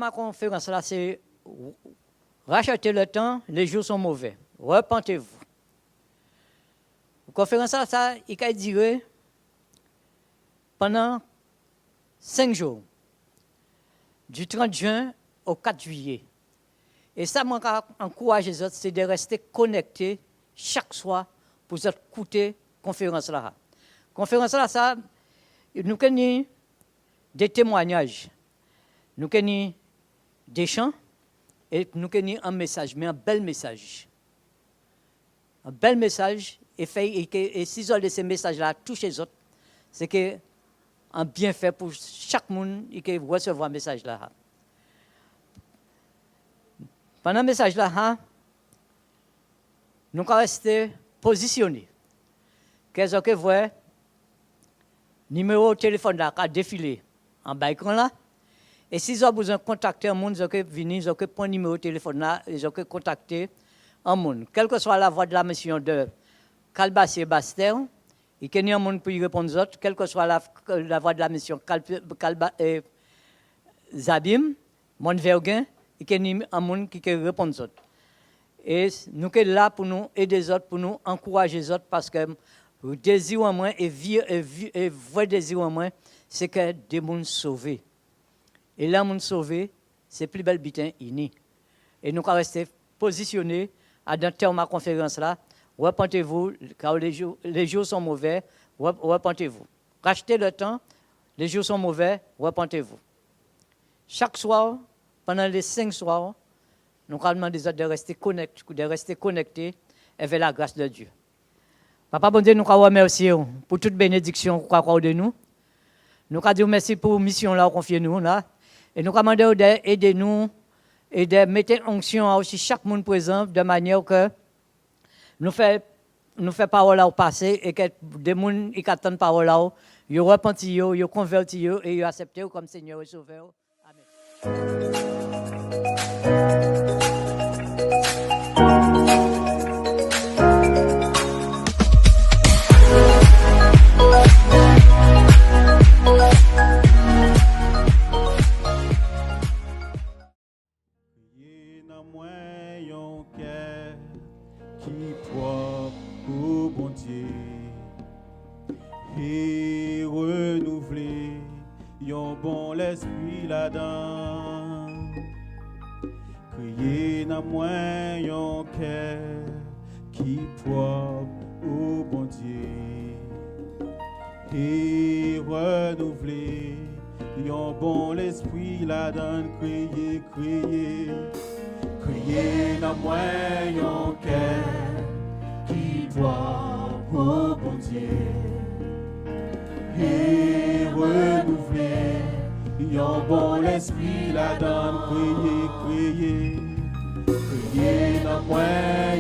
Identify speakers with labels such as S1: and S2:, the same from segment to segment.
S1: ma conférence là, c'est racheter le temps, les jours sont mauvais. Repentez-vous. La conférence là, ça, il a duré pendant 5 jours, du 30 juin au 4 juillet. Et ça, moi, encourage les autres, c'est de rester connectés chaque soir pour écouter la conférence là. La conférence là, ça, nous avons des témoignages, nous avons des chants et nous avons un message, mais un bel message. Un bel message, et si ces messages-là touchent les autres, c'est que un bienfait pour chaque monde qui recevoir un message là. Pendant le message là, nous allons rester positionnés. Qu'est-ce que vous voyez? Numéro de téléphone là, qui a défilé en bas écran là. Et si vous avez besoin de contacter un monde, vous avez venir, vous avez prendre le numéro de téléphone là, et vous avez contacter un monde. Quelle que soit la voie de la mission de Kalbassé Baster, il y a un monde pour y répondre aux autres, quelle que soit la voie de la mission Zabim, Montverguin, il y a un monde qui peut répondre aux autres. Et nous sommes là pour nous aider les autres, pour nous encourager les autres, parce que le désir en moi et vrai désir en moi, c'est que des mondes sauvés. Et là, les gens sauvés, c'est plus belle bitin ini. Et nous allons rester positionnés à dans terme de conférence là. Repentez-vous, car les jours sont mauvais. Repentez-vous. Rachetez le temps, les jours sont mauvais. Repentez-vous. Chaque soir, pendant les 5 soirs, nous allons demander de rester connectés avec la grâce de Dieu. Papa bon Dieu, nous allons remercier pour toute bénédiction qu'on accorde de nous. Nous allons dire merci pour la mission là, confiez nous là. Et nous allons demander d'aider-nous et de mettre en onction aussi chaque monde présent de manière que nous faisons parole là au passé et que des gens qui attendent parole là, ils repentent, ils convertent et ils acceptent comme Seigneur et Sauveur. Amen.
S2: Et renouveler yon bon l'esprit là-dedans. Crier dans moi yon cœur qui propre au bon Dieu. Et renouveler yon bon l'esprit là-dedans. Crier, crier, crier dans moi yon cœur qui propre au bon Dieu. Et renouveler, yon bon l'esprit la donne, crier, crier, crier dans moi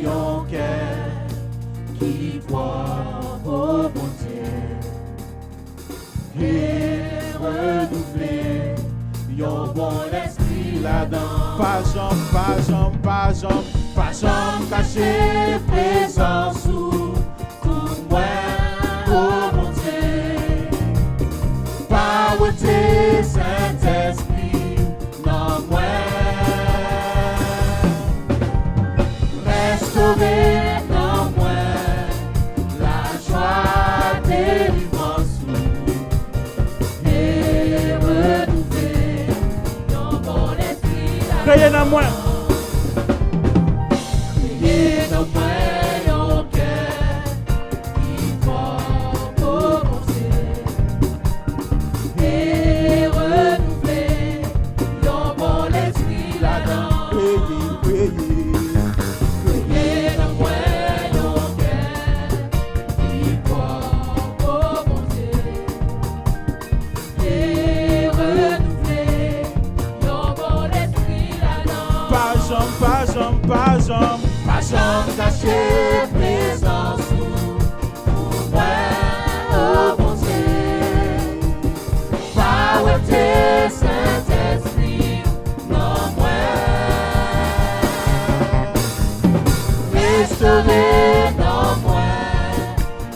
S2: yon cœur qui croit au bon Dieu. Et renouveler, yon bon l'esprit la donne. Pas jambe, cacher présence sous tout moi, au bon Dieu. Power, Saint-Esprit, non moi. Restaurer, non moi, la joie, délivrance, et renouveler, non bon esprit. Criez dans moi. Criez dans moi. Pas jambe caché présence pour moi, oh bon Dieu. Power, Saint-Esprit, non moi. Restaurer, non moi,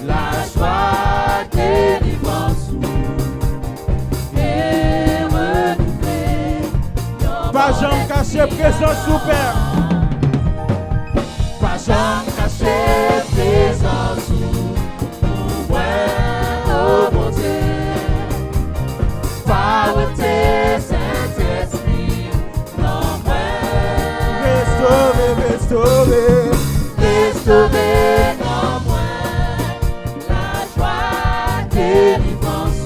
S2: la joie, délivrance et renouveler. cacher présence sous Père.
S3: Pas jamais cacher présence ou ouais, oh mon Dieu. Par tes Saint-Esprit, non moins.
S2: Restaurer.
S3: Restaurer, non moins. La joie, délivrance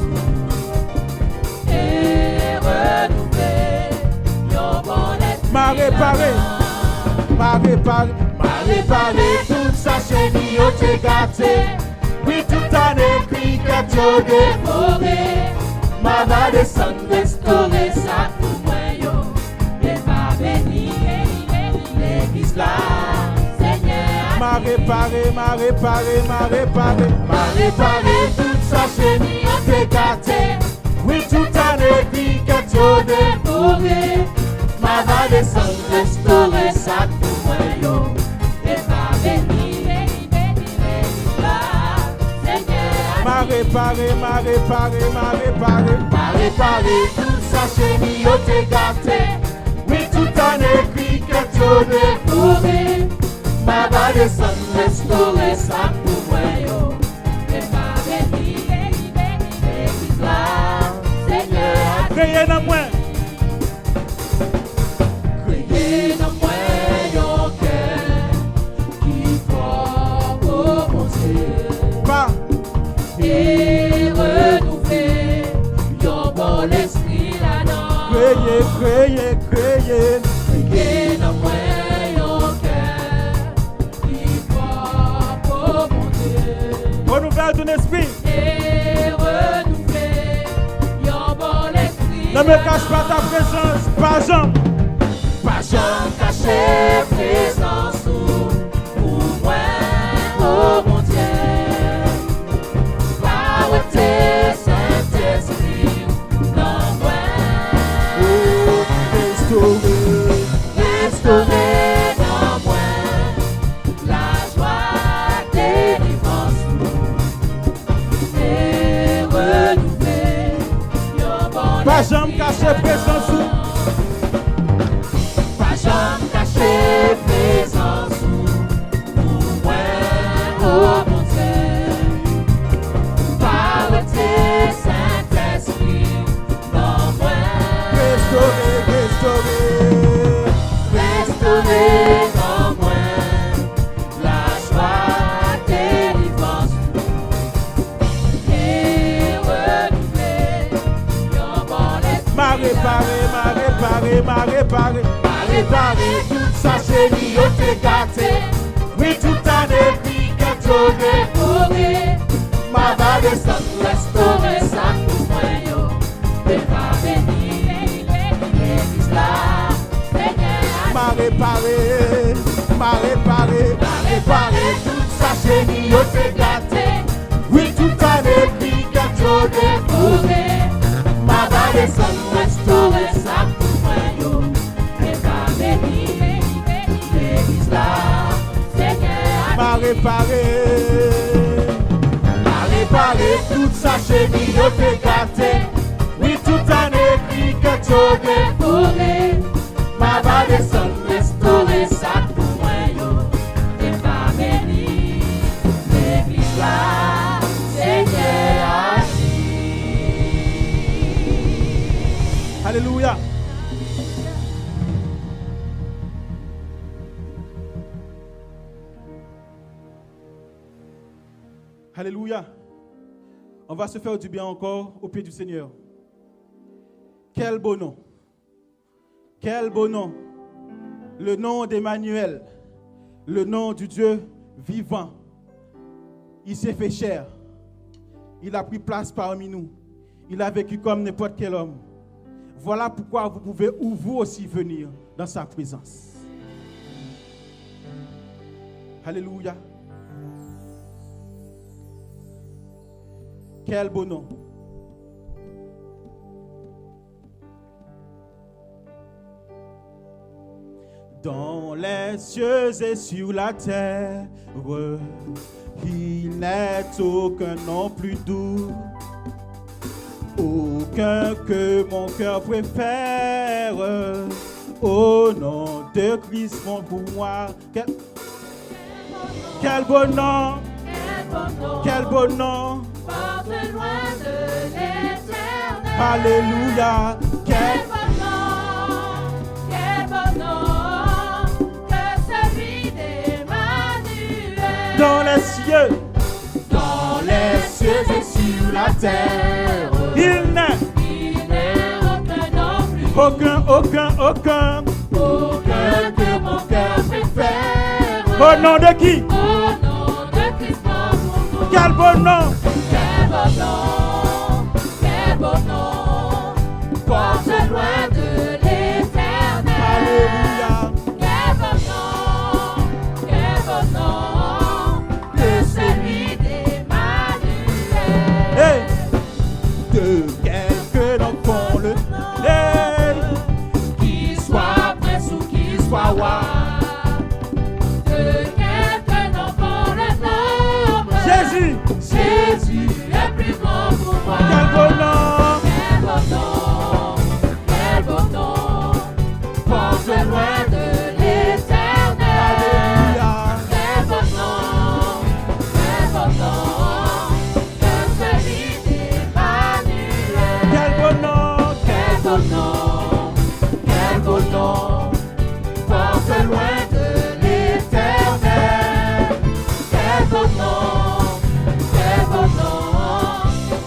S3: et renouveler. Yon bon esprit.
S2: M'a réparé toute sa chérie, yo t'es gâté. Oui, tout en écrit que tu dévoré.
S3: Ma va descendre, restaurer ça pour moi, yo. Et va bénir l'église là, Seigneur.
S2: M'a réparé toute sa chérie, yo t'es gâté. Oui, tout en écrit que tu dévoré.
S3: Ma va descendre, restaurer ça pour moi, yo. Et va bénir l'église là, Seigneur.
S2: M'a réparé toute sa chérie, yo t'es gâté. Oui, tout en écrit que tu dévoré.
S3: Ma va descendre, restaurer ça pour moi, yo. Et va bénir l'église là, Seigneur.
S2: Créez dans moi.
S3: Créez dans moi yon cœur qui croit au bon Dieu.
S2: Pas.
S3: Et renouveler yon bon esprit là-dedans.
S2: Créez.
S3: Créez dans moi yon cœur qui croit au bon Dieu.
S2: Renouvelle ton esprit.
S3: Et renouveler yon bon esprit.
S2: Ne me cache pas ta présence, pas jamais.
S3: Pas jamais cacher présence pour moi, oh mon Dieu. Par tes Saint-Esprit, non moi. Restaurer dans moi la joie, délivrance et renouveler yon bon
S2: Pas jamais cacher présence.
S3: Pas jamais cacher présence pour moi, oh mon Dieu. Par tes Saint-Esprit, non moi. Restaurer dans moi la joie, délivrance et renouveler yon bon esprit.
S2: M'a réparé toute sa chérie, yo t'es gâté. Oui, tout en écrit que tu dévoré.
S3: Ma va descendre, restaurer ça pour moi, yo. Et va bénir l'église là, Seigneur.
S2: M'a réparé toute sa chérie, yo t'es gâté. Oui, tout en écrit que tu dévoré.
S3: Ma va descendre, restaurer ça pour moi, yo. Et va bénir l'église là, Seigneur.
S2: M'a réparé toute sa chérie, yo t'es gâté. Oui, tout en écrit que tu dévoré.
S3: Ma va descendre, restaurer ça pour moi, yo. Et va bénir l'église là, Seigneur.
S2: Alléluia. Alléluia. On va se faire du bien encore au pied du Seigneur. Quel beau nom. Quel beau nom. Le nom d'Emmanuel. Le nom du Dieu vivant. Il s'est fait chair. Il a pris place parmi nous. Il a vécu comme n'importe quel homme. Voilà pourquoi vous pouvez ou vous aussi venir dans sa présence. Alléluia. Quel beau nom. Dans les cieux et sur la terre, il n'est aucun nom plus doux, aucun que mon cœur préfère, Au nom de Christ, mon pouvoir. Quel beau nom. Quel beau nom.
S3: Porte loin de l'éternel.
S2: Alléluia.
S3: Quel bon nom, que celui d'Emmanuel.
S2: Dans les cieux.
S3: Dans les cieux et sur la terre,
S2: Il n'est
S3: aucun nom plus
S2: aucun.
S3: aucun que mon cœur préfère.
S2: Au nom de qui?
S3: Au nom de Christ mon nom.
S2: Quel beau nom.
S3: Quel beau nom, quel beau nom, porte loin de l'éternel.
S2: Alléluia.
S3: Quel beau nom, que celui d'Emmanuel.
S2: Hey. De quelques noms qu'on le. Hey.
S3: Qu'il soit prince ou qu'il soit roi, de quelques noms qu'on le nomme.
S2: Jésus.
S3: Jésus est plus grand pour moi.
S2: Quel beau nom.
S3: Quel beau nom, porte loin de l'éternel.
S2: Alléluia.
S3: Quel beau nom, que celui d'Emmanuel.
S2: Quel beau nom.
S3: Quel beau nom, porte loin de l'éternel. Quel beau nom,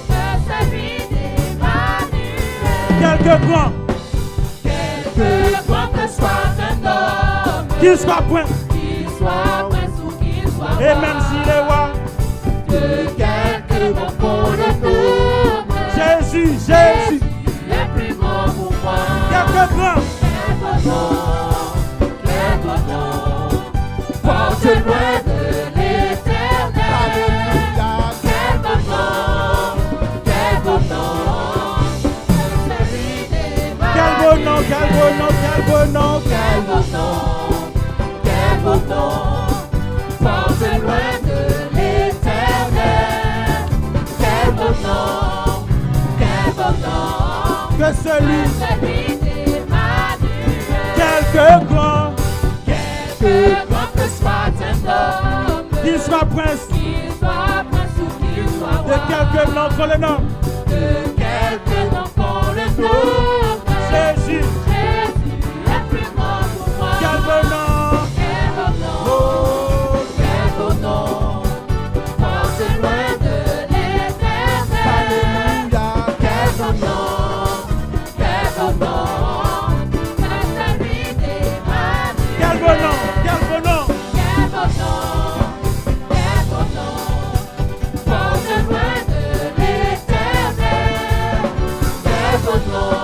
S3: que celui d'Emmanuel.
S2: Quelque grand.
S3: Quelque grand que soit un homme,
S2: Qu'il soit point.
S3: qu'il soit prince ou qu'il soit
S2: Et
S3: roi,
S2: même s'il est roi.
S3: de quelque bon qu'on le nomme,
S2: Jésus.
S3: Jésus est plus grand pour moi.
S2: Quelque grand.
S3: Quel beau nom, porte loin de l'éternel.
S2: Alléluia.
S3: Quel beau nom, que celui d'Emmanuel.
S2: Quel beau nom. Quel beau nom. Quel beau nom.
S3: Quel beau nom, porte loin de l'éternel. Quel beau nom,
S2: Que celui.
S3: celui d'Emmanuel.
S2: Quelque grand.
S3: Quelque grand que soit un homme,
S2: Qu'il soit prince.
S3: qu'il soit prince ou qu'il soit
S2: De
S3: roi,
S2: quelque nom qu'on le nomme.
S3: de quelque nom qu'on le nomme.
S2: Jésus.
S3: Jésus est plus grand pour moi.
S2: Quel beau nom.
S3: Quel beau nom.
S2: Oh.
S3: Quel beau nom, porte loin de l'éternel.
S2: Alléluia.
S3: Quel beau nom, que celui d'Emmanuel.
S2: Quel beau nom. Quel beau nom.
S3: Quel beau nom, porte loin de l'éternel. Quel beau nom,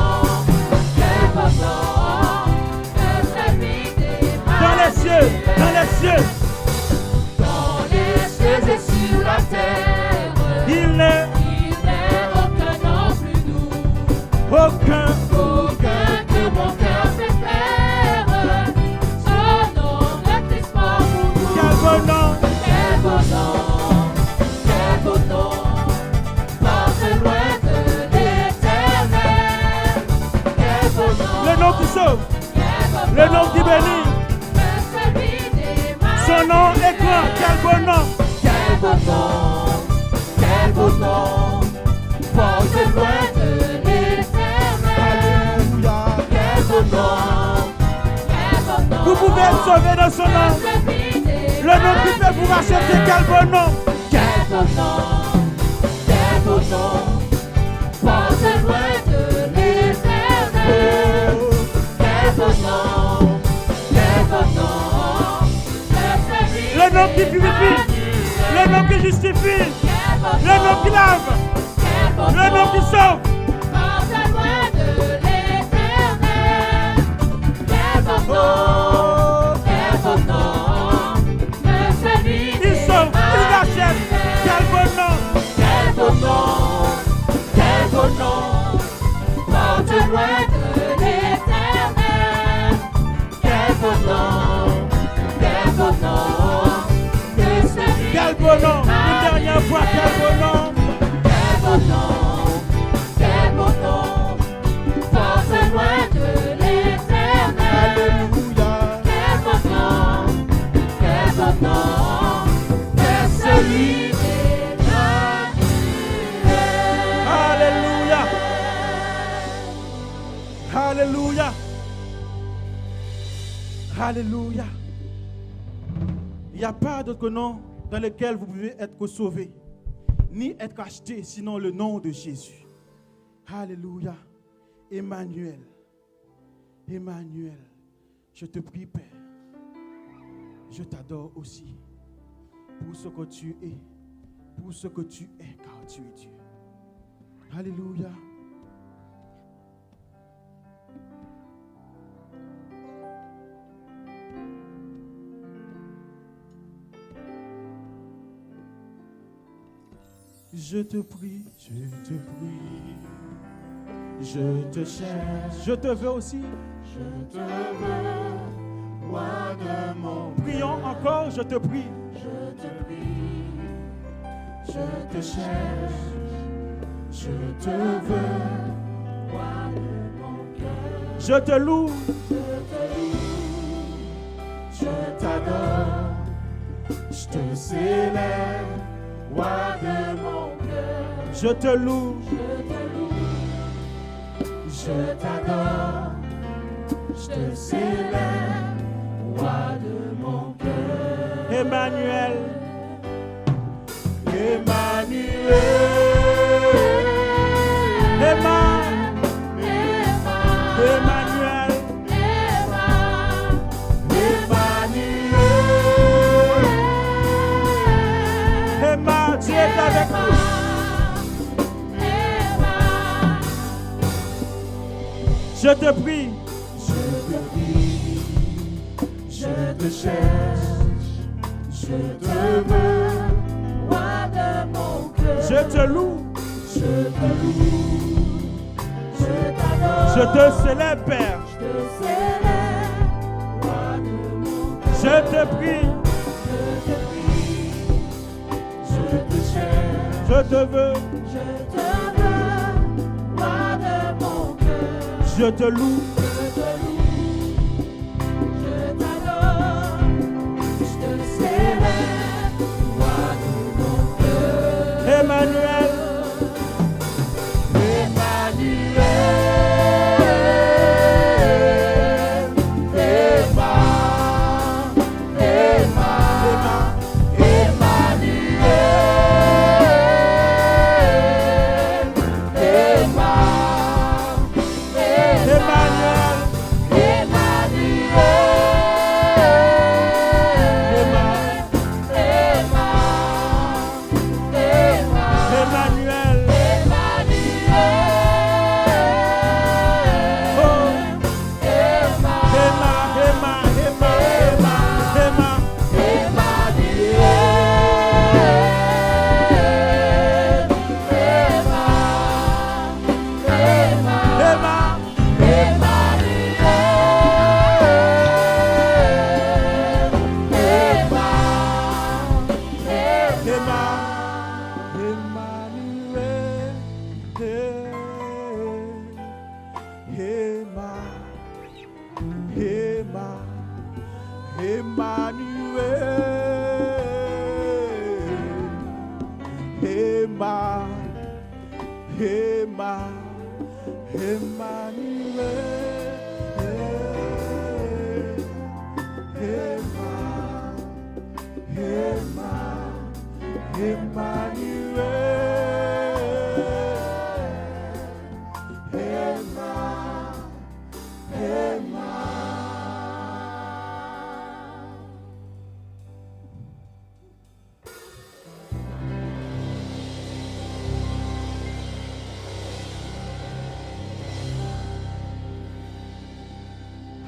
S3: que celui d'Emmanuel.
S2: Dans les cieux. Dans les cieux.
S3: Dans les cieux et sur la terre,
S2: Il n'est
S3: il n'est aucun nom plus doux,
S2: aucun.
S3: aucun que mon cœur préfère. Son nom de Christ pour vous.
S2: Quel beau nom.
S3: Quel beau nom, porte loin de l'éternel. Quel beau nom,
S2: Le nom qui sauve. Le nom qui bénit.
S3: que celui d'Emmanuel.
S2: Son nom est grand. Quel beau nom.
S3: Quel beau nom, porte loin de l'éternel.
S2: Alléluia.
S3: Quel beau nom,
S2: Vous pouvez être sauvé dans son nom.
S3: celui d'Emmanuel.
S2: Le nom qui peut vous racheter. Quel beau nom.
S3: Quel beau nom, porte loin de l'éternel. Quel beau nom, que celui
S2: Le nom qui purifie.
S3: d'Emmanuel.
S2: Le nom qui justifie.
S3: Quel beau
S2: Le nom qui lave.
S3: quel beau
S2: Le nom qui sauve.
S3: porte loin de l'éternel. Quel beau
S2: Oh.
S3: nom, que celui
S2: Il sauve. Il rachète. Quel beau nom.
S3: Quel beau nom, porte loin de l'éternel. Quel beau nom, que celui
S2: Quel beau nom. Une dernière fois. Quel beau nom.
S3: Quel beau nom, porte loin de l'éternel.
S2: Alléluia. Il n'y a pas d'autre nom dans lequel vous pouvez être sauvé, ni être acheté, sinon le nom de Jésus. Alléluia. Emmanuel. Emmanuel. Je te prie, Père. Je t'adore aussi pour ce que tu es, pour ce que tu es, car tu es Dieu. Alléluia. Je te prie, je te cherche, je te veux aussi.
S3: Je te veux, roi de mon cœur.
S2: Prions encore, je te prie.
S3: Je te prie, je te cherche, je te veux, roi de mon cœur.
S2: Je te loue,
S3: je t'adore, je te célèbre, roi de mon cœur.
S2: je te loue,
S3: Je t'adore, je te célèbre, roi de mon cœur.
S2: Emmanuel.
S3: Emmanuel,
S2: Emmanuel. Emma, Dieu est avec nous. Je te prie,
S3: je te cherche, je te veux, roi de mon cœur.
S2: je te loue,
S3: Je te loue, je t'adore,
S2: je te célèbre, Père.
S3: je te célèbre, roi de mon cœur.
S2: Je te prie,
S3: Je te cherche,
S2: je te veux,
S3: je te veux, roi de mon cœur.
S2: je te loue,
S3: Je t'adore, je te célèbre, roi de mon cœur.
S2: Emmanuel.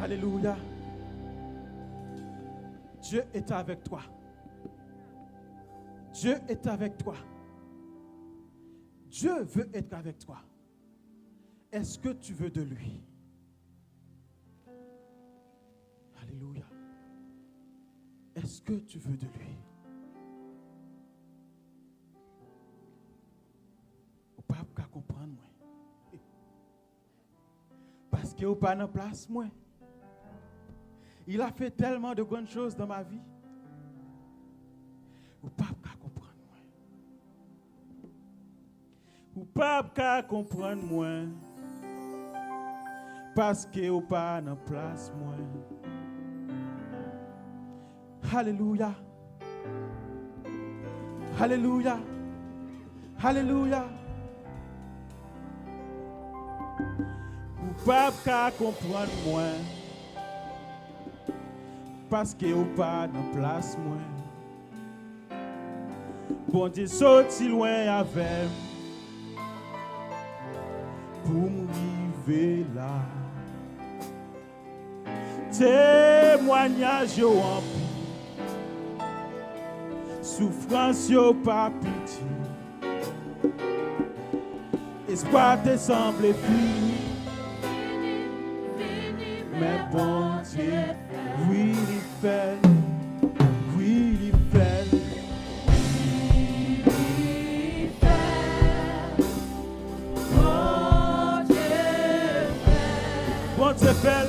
S2: Alléluia. Dieu est avec toi. Dieu est avec toi. Dieu veut être avec toi. Est-ce que tu veux de lui? Alléluia. Est-ce que tu veux de lui? Ou pas qu'à comprendre moi. Parce que ou pas dans place moi. Il a fait tellement de bonnes choses dans ma vie. Ou pas qu'à comprendre moi. Ou pas qu'à comprendre moi. Parce que ou pas dans place moi. Alléluia. Alléluia. Alléluia. Ou pas qu'à comprendre moins. Parce que ou pas dans place moins. Bon Dieu sorti loin avec. Pour m'arriver là. Témoignage yo en pile. Souffrance yo pas pitié. Espoir te semble fini. Mais bon Dieu, oui il fait. Oui il fait. Bon Dieu fait.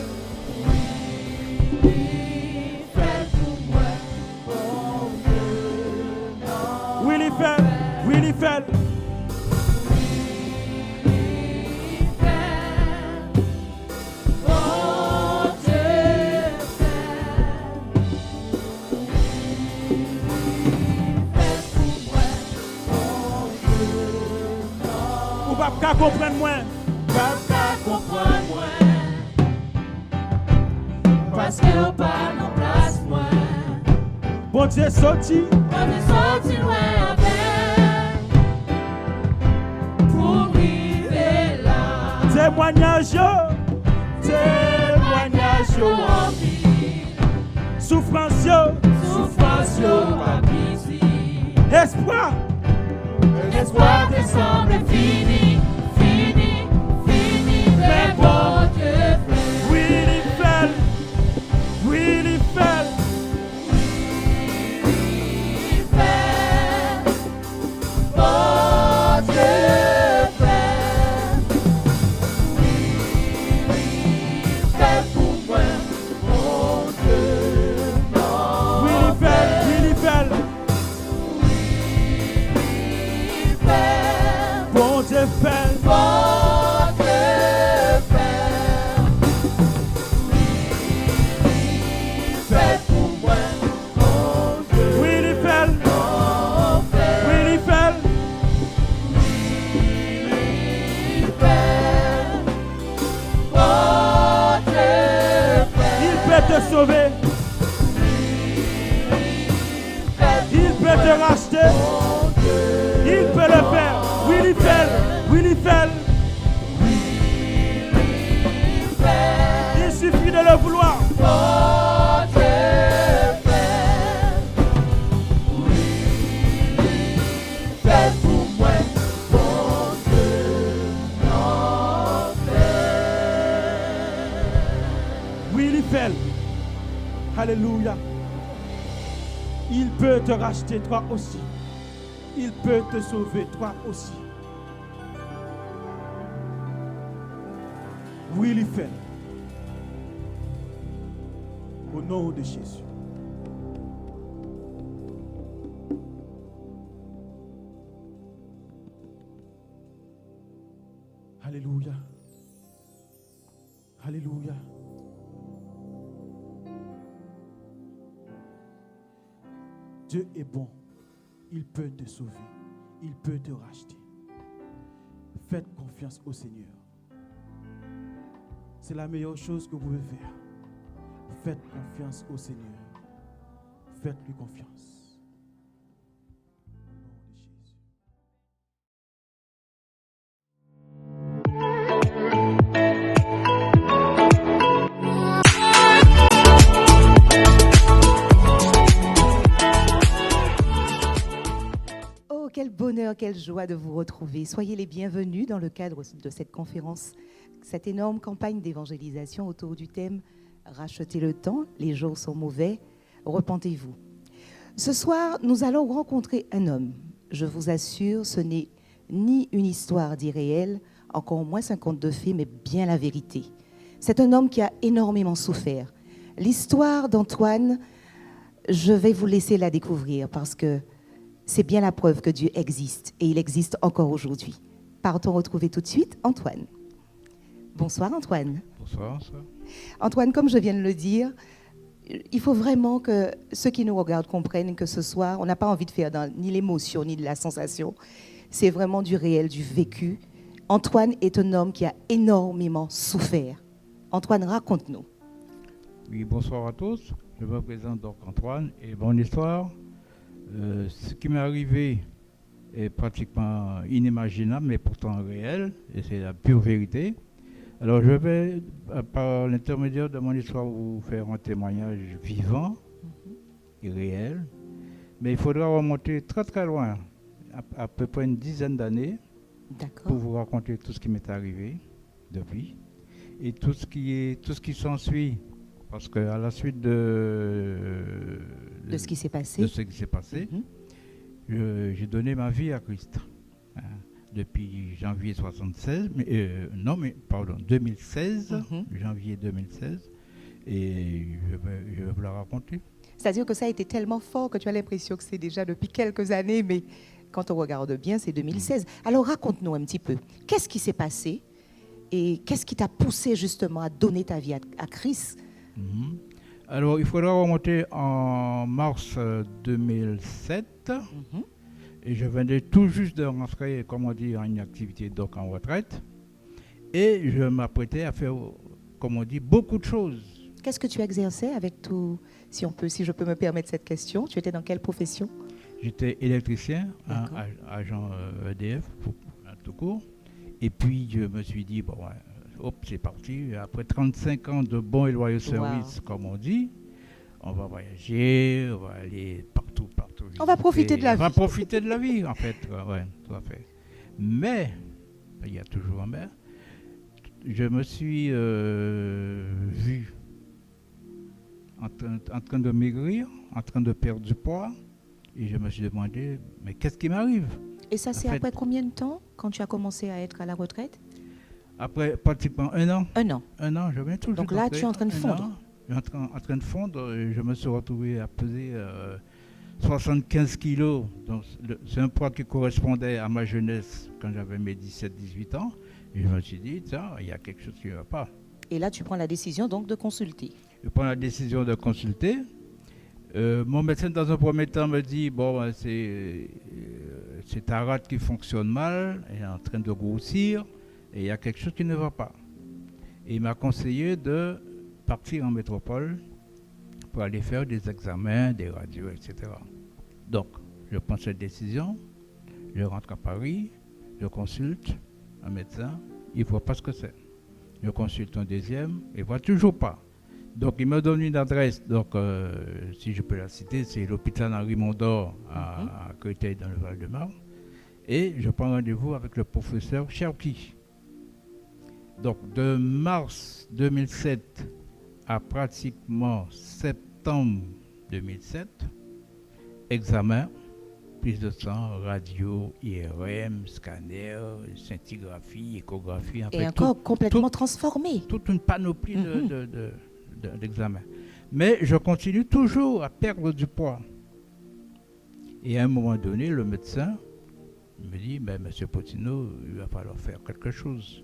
S2: Willie Fell. Ou pas qu'à comprendre moins. Pas qu'à comprendre moins.
S3: Parce que au pas non place moins.
S2: Bon Dieu sorti.
S3: On est sorti loin avec. Pour vivre là.
S2: Témoignage yo
S3: en vie.
S2: souffrance yo
S3: Pas busy.
S2: espoir
S3: L'espoir te semble fini. Mais bon Dieu fait.
S2: Willie Fell
S3: Il fait. Bon Dieu fait. Il fait pour moi. Bon Dieu non.
S2: Willie Fell
S3: Il fait.
S2: bon Dieu fait
S3: Bon Dieu fait. Il fait pour moi. Bon Dieu
S2: Willie Fell
S3: non fait.
S2: Willie Fell
S3: Il fait. Bon Dieu fait.
S2: il peut te sauver il peut te racheter il peut le faire Willie Fell il suffit de le vouloir
S3: Bon Dieu fait. Fait pour moi. Bon Dieu non fait.
S2: Willie Fell alléluia il peut te racheter toi aussi il peut te sauver toi aussi Willie Fell au nom de Jésus. Alléluia. Alléluia. Dieu est bon. Il peut te sauver. Il peut te racheter. Faites confiance au Seigneur. C'est la meilleure chose que vous pouvez faire. Faites confiance au Seigneur. Faites-lui confiance. Au nom de Jésus.
S4: Oh, quel bonheur, quelle joie de vous retrouver. Soyez les bienvenus dans le cadre de cette conférence, cette énorme campagne d'évangélisation autour du thème « Rachetez le temps, les jours sont mauvais, repentez-vous ». Ce soir, nous allons rencontrer un homme. Je vous assure, ce n'est ni une histoire d'irréel, encore moins 52 faits, mais bien la vérité. C'est un homme qui a énormément souffert. L'histoire d'Antoine, je vais vous laisser la découvrir parce que c'est bien la preuve que Dieu existe et il existe encore aujourd'hui. Partons retrouver tout de suite Antoine. Bonsoir Antoine.
S5: Bonsoir, ça.
S4: Antoine, comme je viens de le dire, il faut vraiment que ceux qui nous regardent comprennent que ce soir, on n'a pas envie de faire ni l'émotion ni de la sensation. C'est vraiment du réel, du vécu. Antoine est un homme qui a énormément souffert. Antoine, raconte-nous.
S5: Oui, bonsoir à tous. Je me présente donc Antoine et mon histoire. Ce qui m'est arrivé est pratiquement inimaginable, mais pourtant réel, et c'est la pure vérité. Alors je vais, par l'intermédiaire de mon histoire, vous faire un témoignage vivant et réel, mais il faudra remonter très très loin, à peu près une dizaine d'années, pour
S4: D'accord.
S5: vous raconter tout ce qui m'est arrivé depuis, et tout ce qui s'ensuit. Parce qu'à la suite
S4: De ce qui s'est passé. Mhm.
S5: J'ai donné ma vie à Christ. Hein, depuis janvier 2016, janvier 2016. Et je vais vous la raconter.
S4: C'est-à-dire que ça a été tellement fort que tu as l'impression que c'est déjà depuis quelques années, mais quand on regarde bien, c'est 2016. Alors raconte-nous un petit peu. Qu'est-ce qui s'est passé et qu'est-ce qui t'a poussé justement à donner ta vie à Christ?
S5: Mhm. Alors, il faudra remonter en mars 2007.
S4: Mhm.
S5: Et je venais tout juste de rentrer, comme on dit, en une activité, donc en retraite. Et je m'apprêtais à faire, comme on dit, beaucoup de choses.
S4: Qu'est-ce que tu exerçais avec tout, si je peux me permettre cette question? Tu étais dans quelle profession?
S5: J'étais électricien,
S4: D'accord.
S5: agent EDF, tout court. Et puis, je me suis dit, bon, ouais, hop, c'est parti. Après 35 ans de bons et loyaux services, comme on dit, on va voyager, on va aller partout.
S4: On va profiter de la vie.
S5: On va profiter de la vie, en fait. Ouais, tout à fait. Mais, il y a toujours un mais, je me suis vu en train de maigrir, en train de perdre du poids, et je me suis demandé, mais qu'est-ce qui m'arrive?
S4: Et ça, c'est
S5: En fait,
S4: après combien de temps, quand tu as commencé à être à la retraite?
S5: Après pratiquement 1 an.
S4: 1 an.
S5: 1 an, je viens toujours.
S4: Donc là, tu es en train de fondre.
S5: Je suis en train de fondre. Et je me suis retrouvé à peser 75 kilos. Donc, c'est un poids qui correspondait à ma jeunesse quand j'avais mes 17-18 ans. Et je me suis dit, tiens, il y a quelque chose qui ne va pas. Et
S4: là, tu prends la décision donc de consulter.
S5: Je prends la décision de consulter. Mon médecin, dans un premier temps, me dit, bon, c'est ta rate qui fonctionne mal, elle est en train de grossir, et il y a quelque chose qui ne va pas. Et il m'a conseillé de partir en métropole pour aller faire des examens, des radios, etc. Donc, je prends cette décision, je rentre à Paris, je consulte un médecin, il ne voit pas ce que c'est. Je consulte un deuxième, il ne voit toujours pas. Donc, il me donne une adresse, donc, si je peux la citer, c'est l'hôpital Henri Mondor à Créteil, dans le Val-de-Marne. Et je prends rendez-vous avec le professeur Cherki. Donc, de mars 2007 à pratiquement septembre 2007, examen, prise de sang, radio, IRM, scanner, scintigraphie, échographie.
S4: Et un corps complètement transformé.
S5: Toute une panoplie d'examens. Mais je continue toujours à perdre du poids. Et à un moment donné, le médecin me dit, ben, Monsieur Potino, il va falloir faire quelque chose.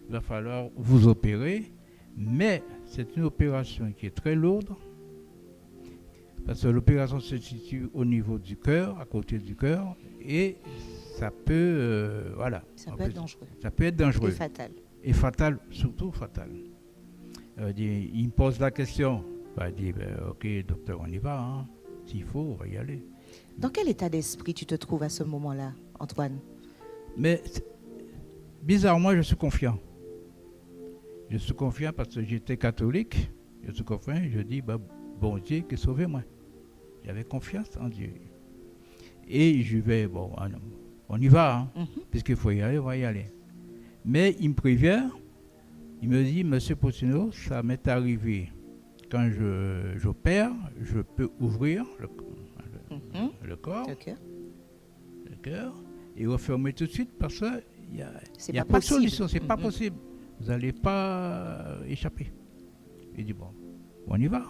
S5: Il va falloir vous opérer, mais c'est une opération qui est très lourde, parce que l'opération se situe au niveau du cœur, à côté du cœur, et ça peut,
S4: Ça peut être dangereux.
S5: Ça peut être dangereux.
S4: Et fatal.
S5: Et fatal, surtout fatal. Il me pose la question. Il dit, ok, docteur, on y va. Hein. S'il faut, on va y aller.
S4: Dans quel état d'esprit tu te trouves à ce moment-là, Antoine?
S5: Mais bizarrement, je suis confiant. Je suis confiant parce que j'étais catholique. Je suis confiant. Je dis, bon Dieu, que sauvez-moi. J'avais confiance en Dieu. Et je vais, bon, on y va. Hein, puisqu'il faut y aller, on va y aller. Mais il me prévient. Il me dit, Monsieur Potino, ça m'est arrivé. Quand j'opère, je peux ouvrir le corps, le cœur, et refermer tout de suite parce qu'il n'y a pas de solution, c'est pas possible. Vous n'allez pas échapper. Il dit, bon, on y va.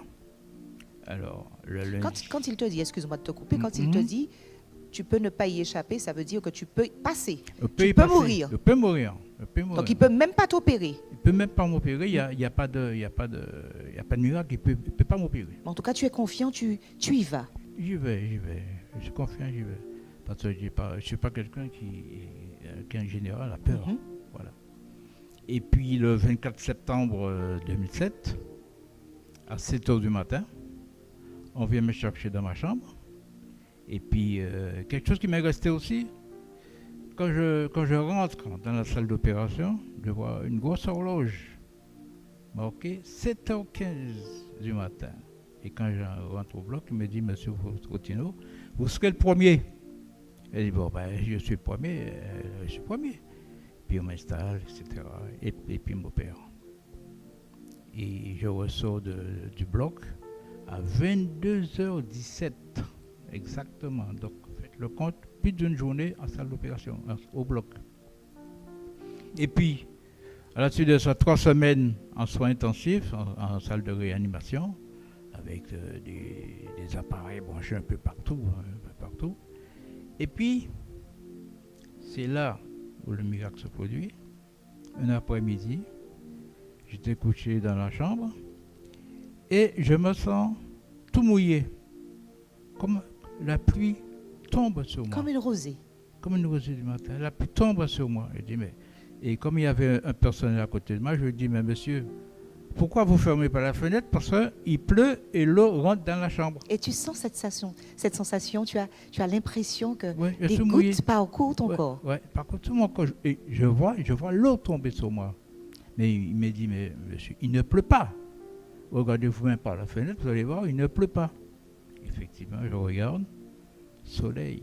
S5: Alors, le lundi.
S4: Quand il te dit, excuse-moi de te couper, quand il te dit, tu peux ne pas y échapper, ça veut dire que tu peux passer.
S5: Je
S4: Tu
S5: y
S4: peux
S5: passer.
S4: mourir.
S5: Je peux mourir. Je peux mourir.
S4: Donc il ne peut même pas t'opérer.
S5: Il peut même pas m'opérer. Il y a pas de miracle. Il peut pas m'opérer.
S4: Mais en tout cas, tu es confiant, tu y vas.
S5: J'y vais. Je suis confiant, j'y vais. Parce que je suis pas quelqu'un qui en général a peur.
S4: Mhm.
S5: Voilà. Et puis le 24 septembre 2007, à 7h du matin, on vient me chercher dans ma chambre. Et puis quelque chose qui m'est resté aussi, quand je rentre dans la salle d'opération, je vois une grosse horloge marquée 7h15 du matin. Et quand je rentre au bloc, il me dit, Monsieur Fotino, vous serez le premier. Elle dit, bon, ben, je suis le premier. Puis on m'installe, etc. Et puis on m'opère. Et je ressors du bloc à 22h17, exactement. Donc, faites le compte, plus d'une journée en salle d'opération, au bloc. Et puis, à la suite de ça, 3 semaines en soins intensifs, en salle de réanimation, avec des appareils branchés un peu partout. Et puis, c'est là où le miracle se produit. Un après-midi, j'étais couché dans la chambre et je me sens tout mouillé. Comme la pluie tombe sur moi.
S4: Comme une rosée.
S5: Comme une rosée du matin. La pluie tombe sur moi. Je dis, et comme il y avait un personnel à côté de moi, je lui dis, mais monsieur, pourquoi vous ne fermez pas la fenêtre? Parce qu'il pleut et l'eau rentre dans la chambre.
S4: Et tu sens cette sensation, tu as l'impression que
S5: Ouais, je
S4: des
S5: suis mouillé.
S4: gouttes parcourent ton corps.
S5: Ouais, par contre, tout mon corps, je vois l'eau tomber sur moi. Mais il me dit, mais monsieur, il ne pleut pas. Regardez-vous même par la fenêtre, vous allez voir, il ne pleut pas. Effectivement, je regarde, soleil,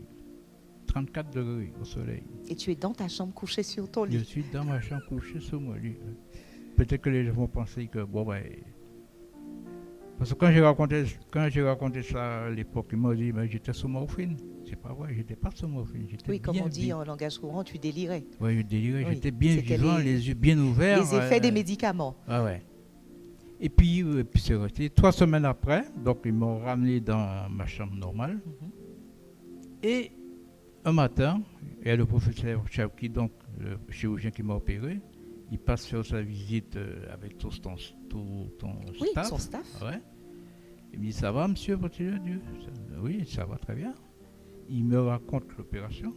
S5: 34 degrés au soleil.
S4: Et tu es dans ta chambre couché sur ton
S5: Je
S4: lit.
S5: suis dans ma chambre couché sur mon lit. Peut-être que les gens vont penser que, bon, ben. Parce que quand j'ai raconté ça à l'époque, ils m'ont dit, mais j'étais sous morphine. C'est pas vrai, j'étais pas sous morphine.
S4: Oui, comme on dit en langage courant, tu délirais.
S5: Oui, je délirais,
S4: Oui,
S5: j'étais bien
S4: c'était
S5: vivant, les yeux bien ouverts.
S4: Les effets des médicaments.
S5: Ah ouais. Et puis c'est resté 3 semaines après, donc ils m'ont ramené dans ma chambre normale.
S4: Mhm.
S5: Et un matin, il y a le professeur Chauki, donc le chirurgien qui m'a opéré, il passe faire sa visite avec tout ton
S4: Oui,
S5: staff.
S4: son staff.
S5: Ouais. Il me dit, ça va, monsieur Potier? Oui, ça va très bien. Il me raconte l'opération.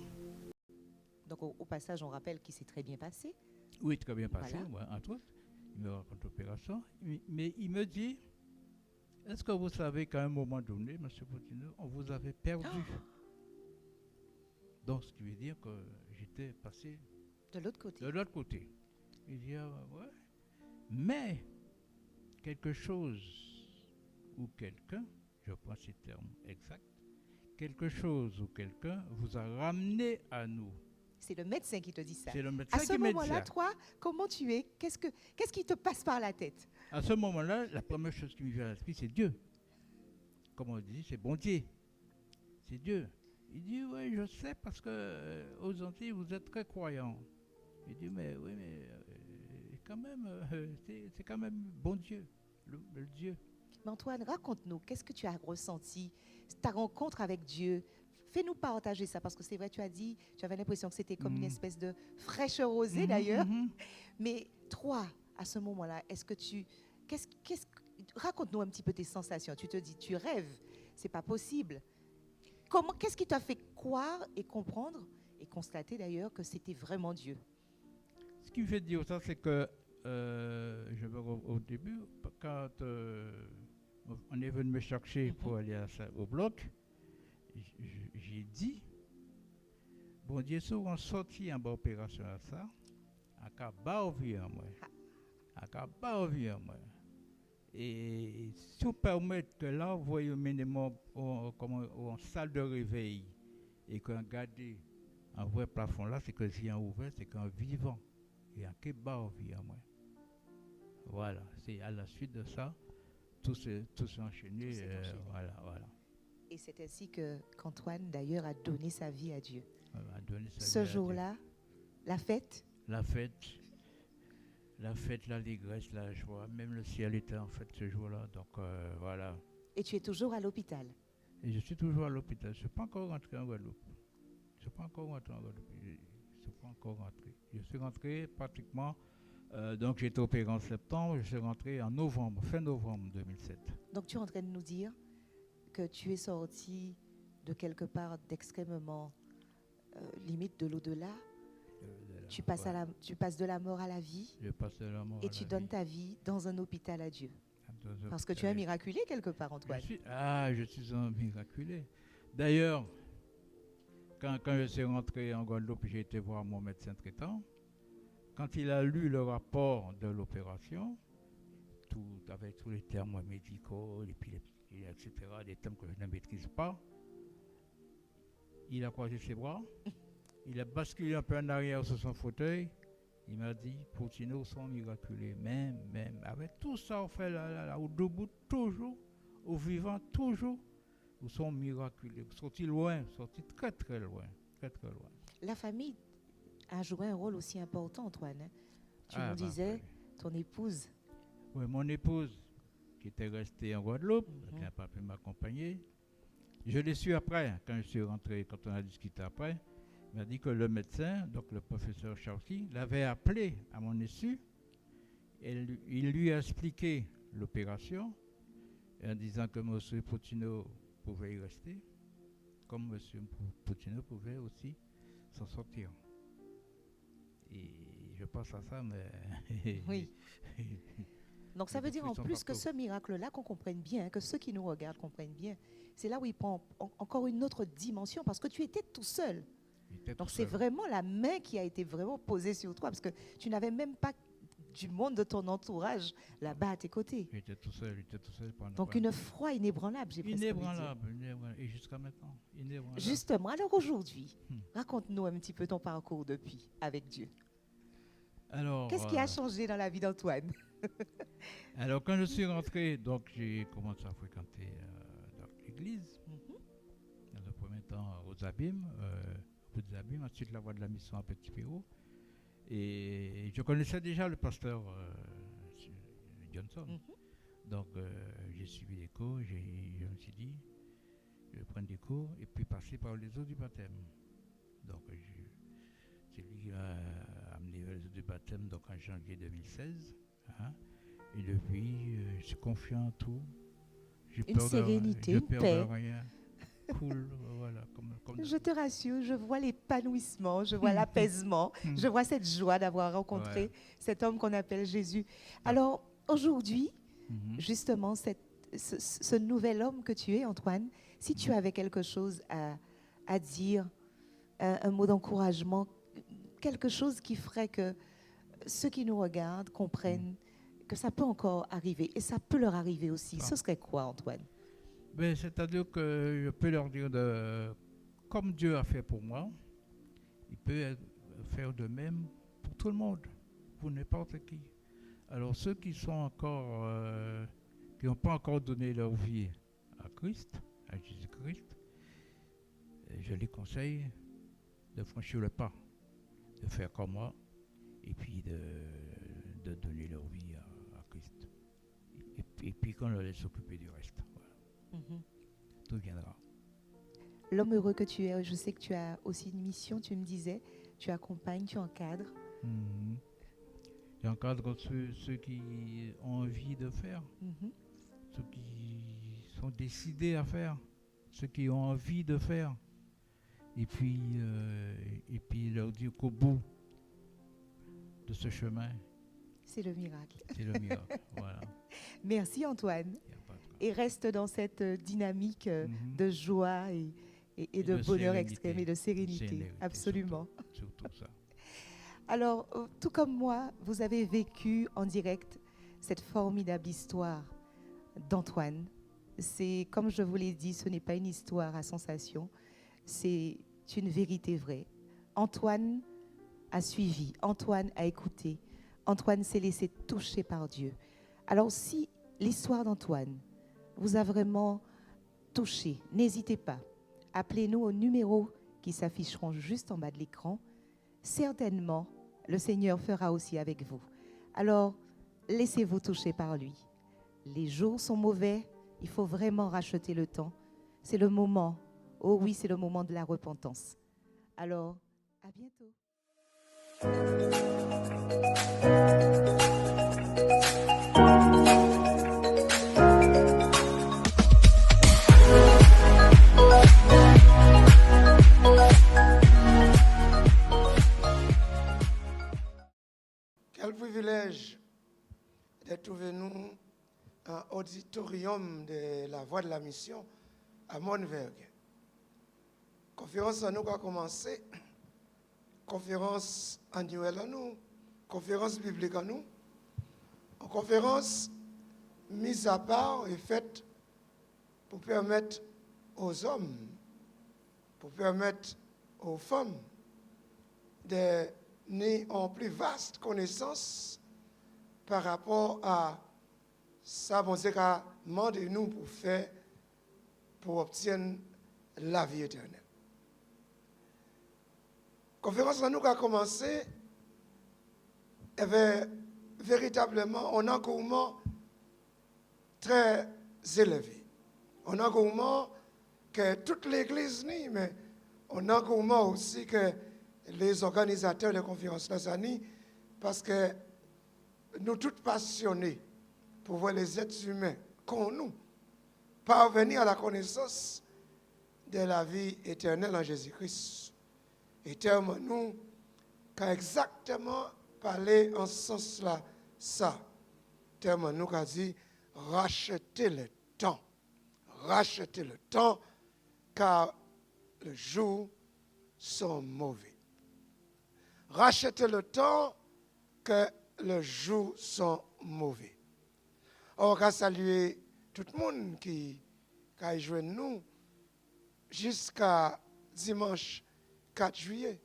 S4: Donc au passage, on rappelle qu'il s'est très bien passé.
S5: Oui, très bien passé,
S4: Voilà.
S5: ouais, entre autres. Il me raconte l'opération. Mais il me dit, est-ce que vous savez qu'à un moment donné, monsieur Potier, on vous avait perdu? Donc, ce qui veut dire que j'étais passé
S4: De l'autre côté.
S5: de l'autre côté. Il dit, ah, ouais. Mais, quelque chose ou quelqu'un, je prends ces termes exacts, quelque chose ou quelqu'un vous a ramené à nous.
S4: C'est le médecin qui te dit ça.
S5: C'est le médecin
S4: À ce
S5: qui m'a dit
S4: moment-là,
S5: ça.
S4: toi, comment tu es? Qu'est-ce qui te passe par la tête?
S5: À ce moment-là, la première chose qui me vient à l'esprit, c'est Dieu. Comme on dit, c'est bon Dieu. C'est Dieu. Il dit, oui, je sais, parce que aux Antilles, vous êtes très croyants. Il dit, mais oui, mais quand même, c'est quand même bon Dieu, le Dieu.
S4: Mais Antoine, raconte-nous, qu'est-ce que tu as ressenti? Ta rencontre avec Dieu. Fais-nous partager ça, parce que c'est vrai, tu as dit, tu avais l'impression que c'était comme une espèce de fraîcheur rosée d'ailleurs. Mais toi, à ce moment-là, est-ce que tu... raconte-nous un petit peu tes sensations. Tu te dis, tu rêves, c'est pas possible. Qu'est-ce qui t'a fait croire et comprendre et constater d'ailleurs que c'était vraiment Dieu?
S5: Ce qui me fait dire ça, c'est que je vais au début, quand on est venu me chercher pour aller au bloc, j'ai dit, bon Dieu, si on sortit en bas opération à ça, à cas bas au vieux moi, à cas bas au vieux moi. Et si vous permettez que là, vous voyez en salle de réveil et qu'on regarde un vrai plafond là, c'est que si un ouvert, c'est qu'un vivant. Et un kebab vient moi. Voilà, c'est à la suite de ça, tout s'est enchaîné. Voilà.
S4: Et c'est ainsi qu'Antoine d'ailleurs a donné sa vie à Dieu.
S5: A donné sa
S4: Ce
S5: vie à
S4: jour-là, la fête?
S5: La fête, l'allégresse, la joie, même le ciel était en fête ce jour-là. Donc voilà.
S4: Et tu es toujours à l'hôpital?
S5: Et je suis toujours à l'hôpital. Je ne suis pas encore rentré en Guadeloupe. Je ne suis pas encore rentré en Guadeloupe. Je ne suis pas encore rentré. Je suis rentré pratiquement. Donc j'ai été opéré en septembre. Je suis rentré en novembre, fin novembre 2007.
S4: Donc tu es en train de nous dire que tu es sorti de quelque part d'extrêmement limite de l'au-delà. Tu passes, tu passes de la mort à la vie
S5: Je passe de la mort
S4: et
S5: à
S4: tu
S5: la
S4: donnes
S5: vie.
S4: ta vie dans un hôpital à Dieu.
S5: Dans un
S4: Parce que tu es un
S5: hôpital.
S4: miraculé quelque part, Antoine.
S5: Je suis un miraculé. D'ailleurs, quand je suis rentré en Guadeloupe, j'ai été voir mon médecin traitant. Quand il a lu le rapport de l'opération, avec tous les termes médicaux, l'épilepsie, etc., des termes que je ne maîtrise pas, il a croisé ses bras, il a basculé un peu en arrière sur son fauteuil. Il m'a dit, Poutino sont miraculés, même, avec tout ça, on fait là, au debout, toujours, au vivant, toujours, ils sont miraculés. Ils sont loin, sortis très, très loin, très, très loin.
S4: La famille a joué un rôle aussi important, Antoine. Tu nous
S5: bah,
S4: disais,
S5: oui.
S4: ton épouse.
S5: Oui, mon épouse, qui était restée en Guadeloupe, qui
S4: Mhm.
S5: n'a pas pu m'accompagner. Je l'ai su après, quand je suis rentré, quand on a discuté après. Il m'a dit que le médecin, donc le professeur Charki, l'avait appelé à mon insu. Il lui a expliqué l'opération en disant que M. Poutino pouvait y rester, comme M. Poutino pouvait aussi s'en sortir. Et je pense à ça, mais...
S4: Oui. Donc ça
S5: Les
S4: veut dire en
S5: fruits sont
S4: plus que
S5: partout.
S4: ce miracle-là, qu'on comprenne bien, que ceux qui nous regardent comprennent bien, c'est là où il prend encore une autre dimension, parce que tu étais tout seul.
S5: Il était
S4: Donc
S5: tout
S4: c'est
S5: seul.
S4: vraiment la main qui a été vraiment posée sur toi, parce que tu n'avais même pas du monde de ton entourage là-bas à tes côtés.
S5: J'étais tout seul pendant
S4: Donc une foi inébranlable, j'ai presque envie de dire.
S5: Inébranlable, et jusqu'à maintenant, inébranlable.
S4: Justement, alors aujourd'hui, raconte-nous un petit peu ton parcours depuis avec Dieu.
S5: Alors,
S4: Qu'est-ce qui a changé dans la vie d'Antoine?
S5: alors, quand je suis rentré, donc j'ai commencé à fréquenter donc, l'église, dans le premier temps aux Abîmes, ensuite la voie de la mission à Petit Pérou. Et je connaissais déjà le pasteur Johnson. Donc j'ai suivi les cours, je me suis dit, je vais prendre des cours et puis passer par les eaux du baptême. Donc c'est lui qui m'a amené vers les eaux du baptême donc, en janvier 2016. Hein. Et depuis, je suis confiant en tout. J'ai
S4: Une
S5: peur
S4: sérénité,
S5: de,
S4: une
S5: j'ai peur
S4: paix.
S5: de rien. Cool, voilà. Comme
S4: Je te rassure, je vois l'épanouissement, je vois l'apaisement, je vois cette joie d'avoir rencontré
S5: Ouais.
S4: cet homme qu'on appelle Jésus. Alors aujourd'hui,
S5: Mhm.
S4: justement, ce nouvel homme que tu es, Antoine, si tu avais quelque chose à dire, un mot d'encouragement, quelque chose qui ferait que ceux qui nous regardent comprennent que ça peut encore arriver, et ça peut leur arriver aussi,
S5: Ah.
S4: ce serait quoi, Antoine?
S5: Ben, c'est-à-dire que je peux leur dire, comme Dieu a fait pour moi, il peut faire de même pour tout le monde, pour n'importe qui. Alors ceux qui sont encore, qui n'ont pas encore donné leur vie à Christ, à Jésus-Christ, je les conseille de franchir le pas, de faire comme moi, et puis de donner leur vie à Christ. Et puis qu'on leur laisse s'occuper du reste. Voilà. Tout viendra.
S4: L'homme heureux que tu es, je sais que tu as aussi une mission, tu me disais, tu accompagnes, tu encadres.
S5: Mhm. J'encadre ceux qui ont envie de faire, ceux qui sont décidés à faire, ceux qui ont envie de faire. Et puis leur dire qu'au bout de ce chemin,
S4: C'est le miracle.
S5: c'est le miracle. Voilà.
S4: Merci Antoine.
S5: Y a pas de quoi.
S4: Et reste dans cette dynamique
S5: Mhm.
S4: de joie et de
S5: de
S4: bonheur
S5: sérénité.
S4: extrême et de sérénité.
S5: Sérénité,
S4: Absolument.
S5: Surtout ça.
S4: Alors, tout comme moi, vous avez vécu en direct cette formidable histoire d'Antoine. C'est, comme je vous l'ai dit, ce n'est pas une histoire à sensation, c'est une vérité vraie. Antoine a suivi, Antoine a écouté, Antoine s'est laissé toucher par Dieu. Alors, si l'histoire d'Antoine vous a vraiment touché, n'hésitez pas. Appelez-nous au numéro qui s'afficheront juste en bas de l'écran. Certainement, le Seigneur fera aussi avec vous. Alors, laissez-vous toucher par lui. Les jours sont mauvais, il faut vraiment racheter le temps. C'est le moment. Oh oui, c'est le moment de la repentance. Alors, à bientôt.
S6: Quel privilège de trouver nous un auditorium de la Voix de la Mission à Monvergue. Conférence à nous a commencé, conférence annuelle à nous, conférence biblique à nous, une conférence mise à part et faite pour permettre aux hommes, pour permettre aux femmes de ni en plus vaste connaissance par rapport à ça, bon, c'est qu'à demander nous pour faire, pour obtenir la vie éternelle. La conférence nous a commencé, il y avait véritablement un engouement très élevé. Un engouement que toute l'Église nie, mais un engouement aussi que les organisateurs de conférences ni, parce que nous tous passionnés pour voir les êtres humains comme nous parvenir à la connaissance de la vie éternelle en Jésus-Christ. Et terme nous qu'a exactement parlé en ce sens-là, ça. Terme nous qu'a dit racheter le temps. Racheter le temps car les jours sont mauvais. Racheter le temps que les jours sont mauvais. On va saluer tout le monde qui a joué nous jusqu'à dimanche 4 juillet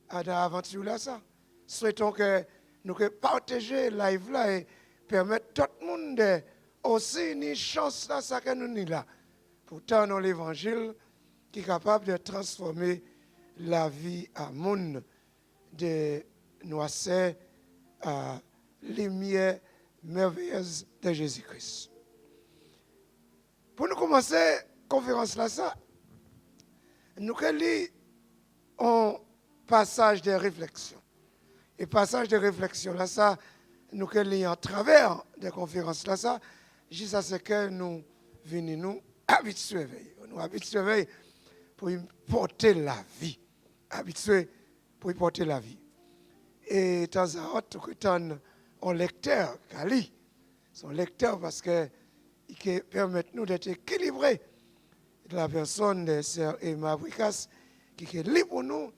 S6: à l'aventure là ça. Souhaitons que nous partager live là et permettre tout le monde de aussi une chance là ça que nous ni là. Pourtant dans l'évangile qui est capable de transformer la vie à monde de noisser à lumière merveilleuse de Jésus-Christ. Pour nous commencer la conférence là, ça, nous allons un passage de réflexion. Et passage de réflexion là, ça, nous allons en travers de conférence là, ça, jusqu'à ce que nous venons nous habituer. Nous habituer pour y porter la vie. Habituer pour y porter la vie. Et de temps à autre, un lecteur, Kali, son lecteur parce qu'il permet nous d'être équilibrés de la personne de Sœur Emma Bricas, qui est libre pour nous,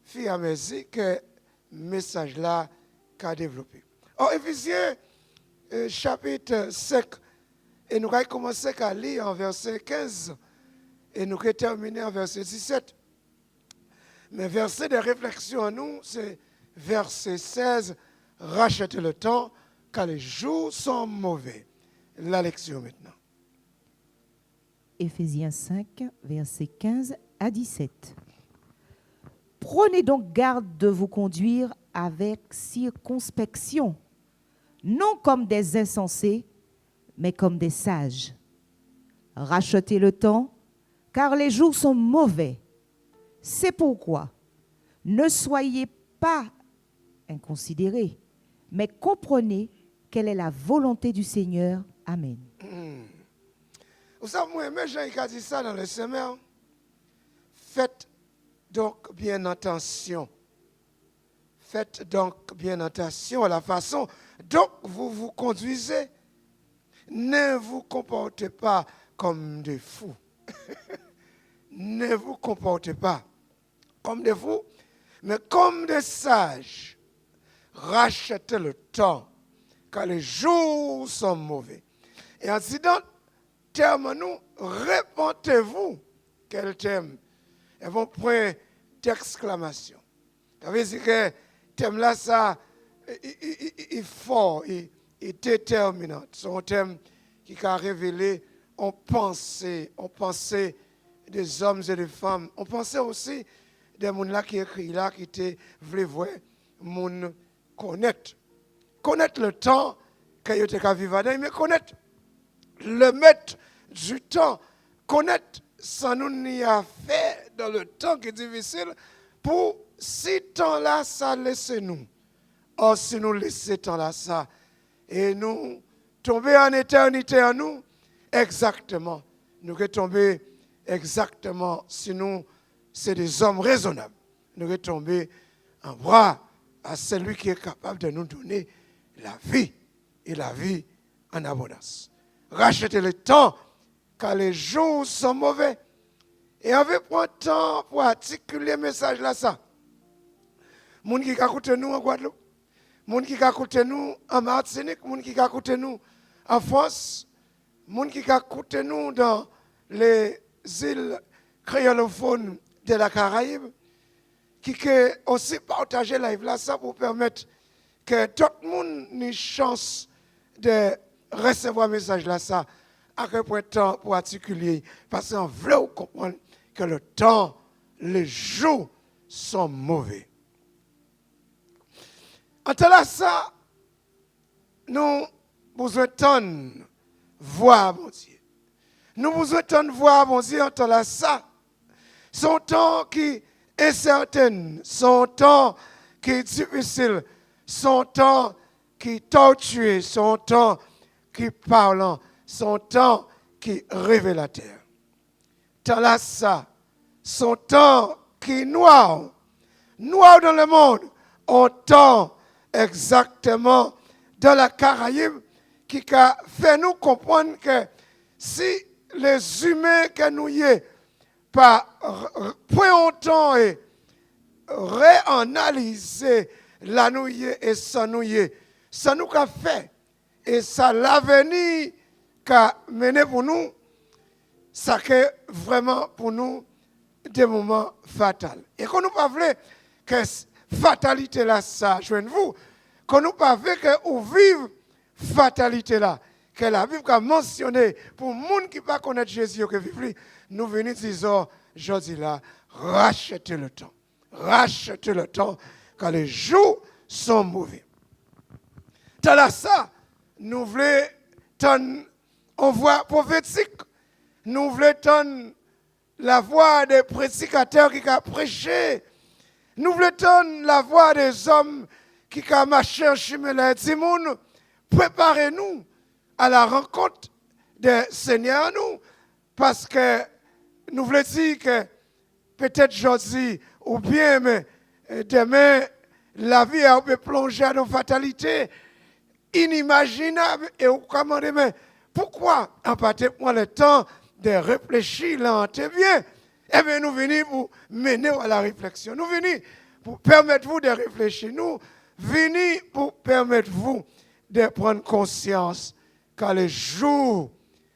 S6: fille à mesure que le message là qu'a développé. En Éphésiens, chapitre 5, et nous allons commencer à lire en verset 15, et nous allons terminer en verset 17. Mais verset de réflexion à nous, c'est verset 16, rachetez le temps, car les jours sont mauvais. La lecture maintenant.
S4: Éphésiens 5, versets 15 à 17. Prenez donc garde de vous conduire avec circonspection, non comme des insensés, mais comme des sages. Rachetez le temps, car les jours sont mauvais. C'est pourquoi ne soyez pas inconsidérés, mais comprenez quelle est la volonté du Seigneur. Amen.
S6: Vous savez, moi, Jean a dit ça dans le sermon. Faites donc bien attention. Faites donc bien attention à la façon dont vous vous conduisez. Ne vous comportez pas comme des fous. Ne vous comportez pas comme des fous, mais comme des sages. Rachetez le temps, car les jours sont mauvais. Et en disant, terme nous, répondez-vous. Quel terme? Ils vont prendre d'exclamation. Ça veut dire que thème là, ça, il est fort, il est déterminant. C'est un thème qui a révélé en pensée des hommes et des femmes. On pensait aussi des gens là qui écrit là, qui voulaient voir moun connaître le temps que vous avez vivre, mais connaître le maître du temps, connaître ça nous n'y a fait dans le temps qui est difficile pour si temps-là, ça laisse nous. Or, si nous laissons temps-là, ça, et nous tomber en éternité en nous, exactement, nous sommes tombés exactement, si nous, c'est des hommes raisonnables, nous sommes tombés en bras à celui qui est capable de nous donner la vie et la vie en abondance. Rachetez le temps, car les jours sont mauvais. Et avec prend temps pour articuler le message là, ça. Moun qui écoute nous en Guadeloupe, moun qui écoute nous en Martinique, moun qui écoute nous en France, moun qui écoute nous dans les îles créolophones de la Caraïbe, qui aussi partager live là ça pour permettre que tout le monde ait une chance de recevoir le message là ça à quel point temps pour articuler parce qu'on veut comprendre que le temps, les jours sont mauvais. En tant que ça, nous besoin de voir mon Dieu. Nous besoin de voir mon Dieu en tant que ça. Son temps qui est incertain, son temps qui est difficile, son temps qui est tortueux, son temps qui est parlant, son temps qui est révélateur. Tant là ça, son temps qui est noir, noir dans le monde, on temps exactement dans la Caraïbe qui a fait nous comprendre que si les humains que nous y est, pas prendre temps et réanalyser la nouille et sa nouille, ça nous a fait et ça l'avenir qu'a mené pour nous, ça que vraiment pour nous des moments fatals. Et qu'on nous pas voulait que fatalité là ça joigne vous, qu'on nous pas veut que ou vive fatalité là que la Bible a mentionné pour monde qui pas connaître Jésus que vivre nous venons disons aujourd'hui là rachetez le temps. Rachetez le temps car les jours sont mauvais. Dans là ça nous voulons on voit prophétique. Nous voulons entendre la voix des prédicateurs qui ont prêché. Nous voulons entendre la voix des hommes qui ont marché en chemin là. Timoun, préparez-nous à la rencontre du Seigneur nous, parce que nous voulons dire que peut-être aujourd'hui ou bien mais demain la vie a plongé dans nos fatalités inimaginables et au commandement. Mais pourquoi en partir pour le temps de réfléchir là, c'est bien. Eh bien, nous venons pour mener à la réflexion. Nous venons pour permettre vous de réfléchir. Nous venons pour permettre vous de prendre conscience car les jours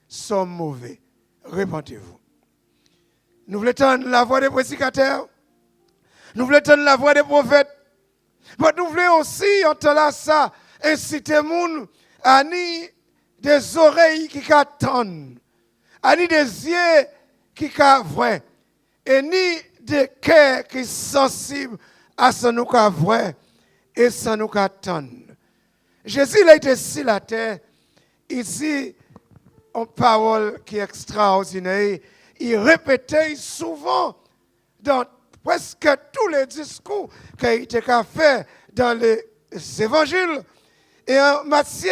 S6: sont mauvais. Répentez-vous. Nous voulons entendre la voix des prédicateurs. Nous voulons entendre la voix des prophètes. Mais nous voulons aussi entendre ça, inciter les gens à ni des oreilles qui attendent, à ni des yeux qui voient, et ni des cœurs qui sont sensibles à ce nous vrai et ce nous attend. Jésus il a été sur la terre, il dit une parole qui est extraordinaire. Il répétait souvent dans presque tous les discours qu'il a été fait dans les évangiles. Et en Matthieu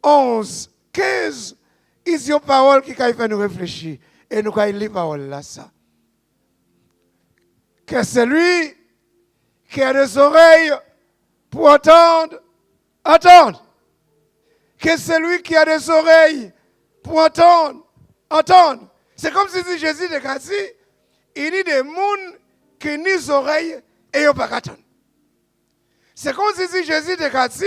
S6: 11, 15, il y a une parole qui a fait nous réfléchir. Et nous avons lu parole là, ça. Que celui qui a des oreilles pour entendre, entende. Que celui qui a des oreilles pour entendre, entende. C'est comme si Jésus a dit, il y a des gens qui n'ont des oreilles et ils n'ont pas attendre. C'est comme si Jésus a dit,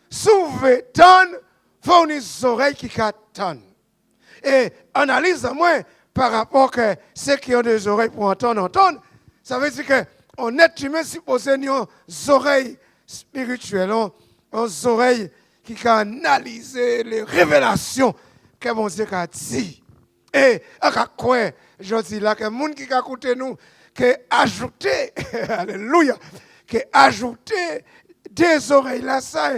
S6: souvent, il faut des oreilles qui attendent. Et analyse à moi par rapport à ceux qui ont des oreilles pour entendre. Ça veut dire qu'on est humain supposé avoir des oreilles spirituelles, des oreilles qui analysent les révélations que mon Dieu a dit. Et à quoi je dis là que les gens qui écoutent nous, qui ajoutent, alléluia, qui ajoutent des oreilles là, ça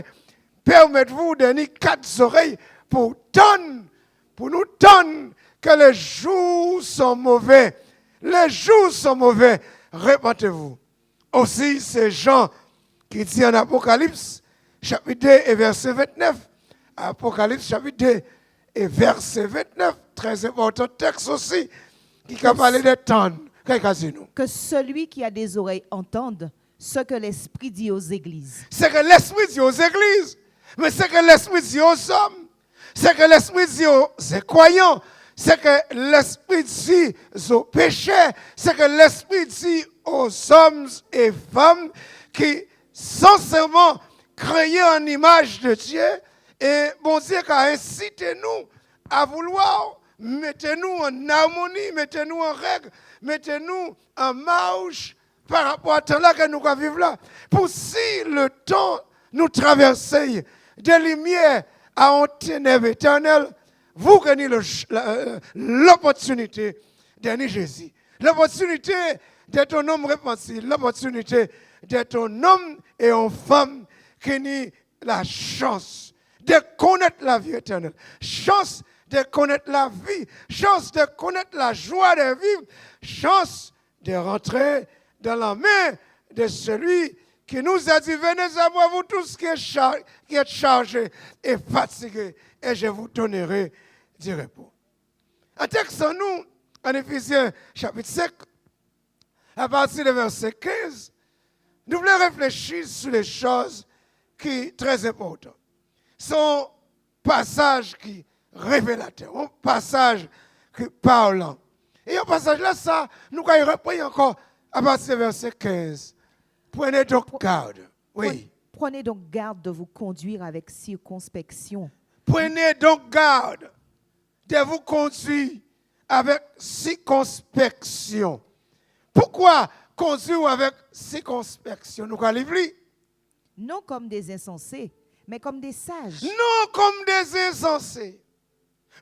S6: permettez-vous de donner 4 oreilles pour nous donner que les jours sont mauvais. Les jours sont mauvais. Répentez-vous. Aussi, c'est Jean qui dit en Apocalypse, chapitre 2 et verset 29. Apocalypse, chapitre 2 et verset 29. Très important texte aussi, qui a parlé des temps.
S4: Que celui qui a des oreilles entende ce que l'Esprit dit aux églises.
S6: C'est que l'Esprit dit aux églises, mais c'est que l'Esprit dit aux hommes, c'est que l'Esprit dit aux croyants, c'est que l'Esprit dit aux pécheurs, c'est que l'Esprit dit aux hommes et femmes qui sincèrement créés en image de Dieu, et bon Dieu qui a incité nous à vouloir mettre nous en harmonie, mettez nous en règle, mettez-nous en marche par rapport à temps là que nous vivons là. Pour si le temps nous traverse de lumière à un ténèbres éternel, vous gagnez l'opportunité d'être Jésus. L'opportunité d'être un homme repenti. L'opportunité d'être un homme et une femme qui a la chance de connaître la vie éternelle. Chance de connaître la vie. Chance de connaître la joie de vivre. Chance de rentrer dans la main de celui qui nous a dit, venez à moi, vous tous qui êtes chargés et fatigués, et je vous donnerai du repos. Un texte en nous, en Éphésiens chapitre 5, à partir du verset 15, nous voulons réfléchir sur les choses qui sont très importantes. Son passage qui est révélateur, un passage qui est parlant. Et un passage là, ça, nous allons reprendre encore à partir du verset 15. Prenez donc garde. Oui.
S4: Prenez donc garde de vous conduire avec circonspection.
S6: Prenez donc garde de vous conduire avec circonspection. Pourquoi conduire avec circonspection? Nous allons lire.
S4: Non comme des insensés, mais comme des sages.
S6: Non comme des insensés,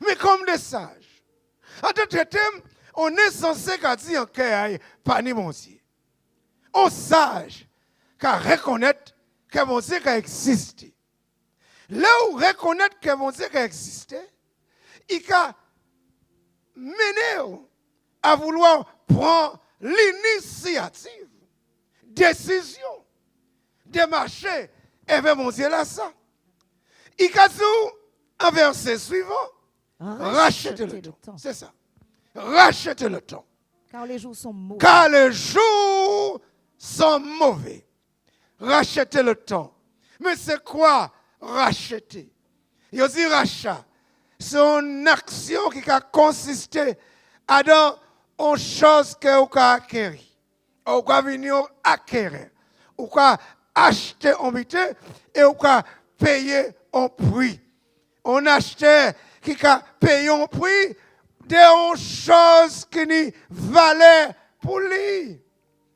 S6: mais comme des sages. En d'autres termes, on est censé dire en cœur, pas ni mon Dieu. On sage qu'à reconnaître que mon Dieu existe. Là où reconnaître que mon Dieu existe, il a mené à vouloir prendre l'initiative, décision de marcher vers mon Dieu là ça. Il a dit en verset suivant, rachetez le temps. C'est ça. Rachetez le temps.
S4: Car les jours sont mauvais.
S6: Car les jours sont mauvais. Rachetez le temps. Mais c'est quoi racheter? Il dit rachat. C'est une action qui a consisté à dans une chose que vous avez acquérir. Vous avez venir acquérir. Vous avez acheté un bien et vous avez payé un prix. On achetait qui a payé un prix de choses qui n'y valaient pour lui.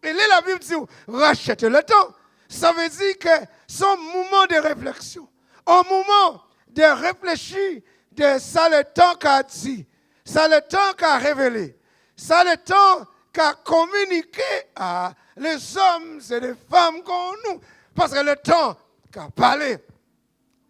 S6: Et là, la Bible dit, rachetez le temps. Ça veut dire que c'est un moment de réflexion, un moment de réfléchir de ça le temps qu'a dit, ça le temps qu'a révélé, ça le temps qu'a communiqué à les hommes et les femmes comme nous. Parce que le temps qu'a parlé,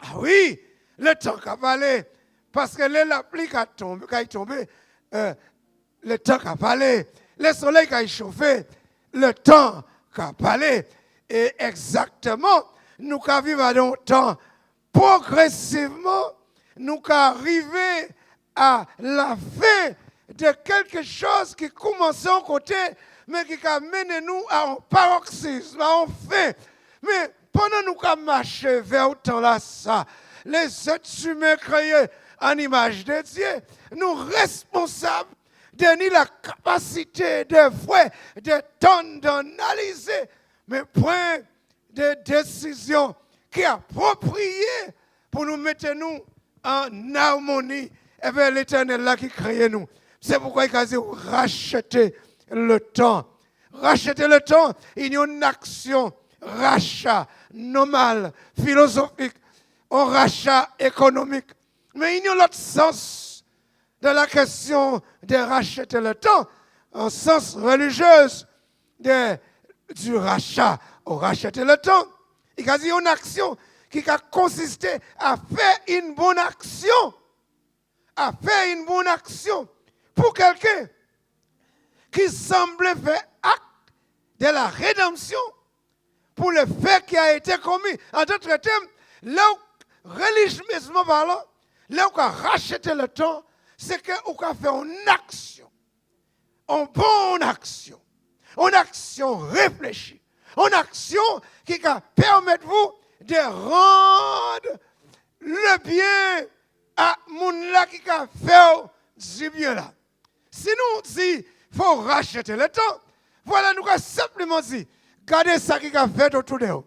S6: ah oui, le temps qu'a parlé, parce que la pluie qui est tombée, le temps qu'a parlé, le soleil qui a chauffé, le temps qu'a parlé. Et exactement, nous vivons dans un temps progressivement, nous arrivons à la fin de quelque chose qui commençait en côté, mais qui a mené nous à un paroxysme, à un fin. Mais pendant nous marchons vers le temps là, ça, les êtres humains créés en image de Dieu, nous responsables de la capacité de voir, de temps d'analyser, mais point de décision qui est appropriée pour nous mettre nous en harmonie avec l'éternel là qui crée nous. C'est pourquoi il a dit racheter le temps. Racheter le temps, il y a une action rachat normal, philosophique, un rachat économique. Mais il y a l'autre sens de la question de racheter le temps, un sens religieux du rachat ou racheter le temps. Il a dit une action qui a consisté à faire une bonne action. À faire une bonne action. pour quelqu'un qui semblait faire acte de la rédemption pour le fait qui a été commis. En d'autres termes, là où, religieusement parlant, là où on a racheté le temps, c'est qu'on a fait une action, une bonne action, une action réfléchie, une action qui va permettre vous de rendre le bien à mon là qui a fait du bien là. Si nous disons il faut racheter le temps, voilà, nous avons simplement dit, regardez ce qui a fait autour de vous.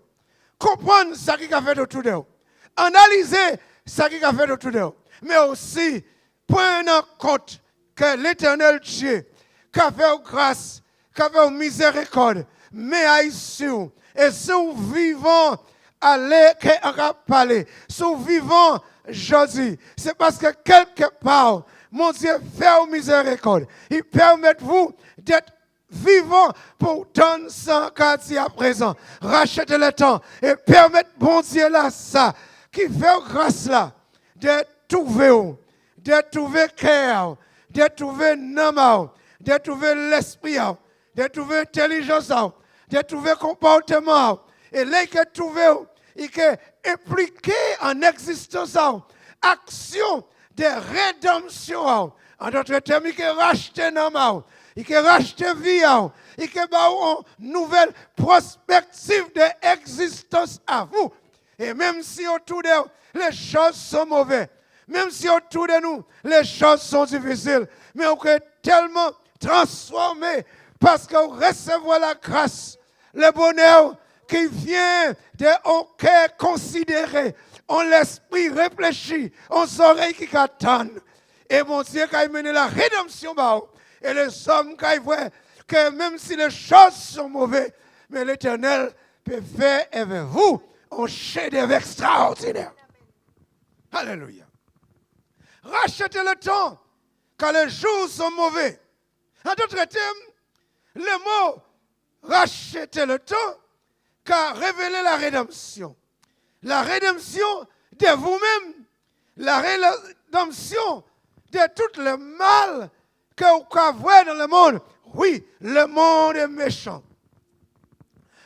S6: Comprendre ce qui a fait autour de vous. Analyser ce qui a fait autour de vous. Mais aussi, prendre en compte que l'Éternel Dieu, qui a fait grâce, qui a fait miséricorde, mais haïtien, et sous vivant, allez, qu'on a parlé, sous vivant, je dis, c'est parce que quelque part, mon Dieu fait miséricorde. Il permet vous d'être vivant pour tant sans quartier à présent. Racheter le temps et permettre bon Dieu là ça, qui fait grâce là, de trouver cœur, de trouver nom, de trouver l'esprit, de trouver l'intelligence, de trouver comportement. Et là, il est trouvé, il est impliqué en existence, action de rédemption. En d'autres termes, il est racheté nom, il est racheté vie, il est une nouvelle perspective d'existence à vous. Et même si autour de nous, les choses sont mauvaises, même si autour de nous, les choses sont difficiles, mais on est tellement transformé parce qu'on reçoit la grâce, le bonheur qui vient de cœur considéré, on l'esprit réfléchi, on oreilles qui attendent. Et mon Dieu, qui a mené la rédemption, et les hommes qui voient que même si les choses sont mauvaises, mais l'Éternel peut faire avec vous un chef-d'œuvre extraordinaire. Alléluia. Rachetez le temps quand les jours sont mauvais. En d'autres termes, le mot racheter le temps qu'a révélé la rédemption. La rédemption de vous-même, la rédemption de tout le mal que vous voyez dans le monde. Oui, le monde est méchant.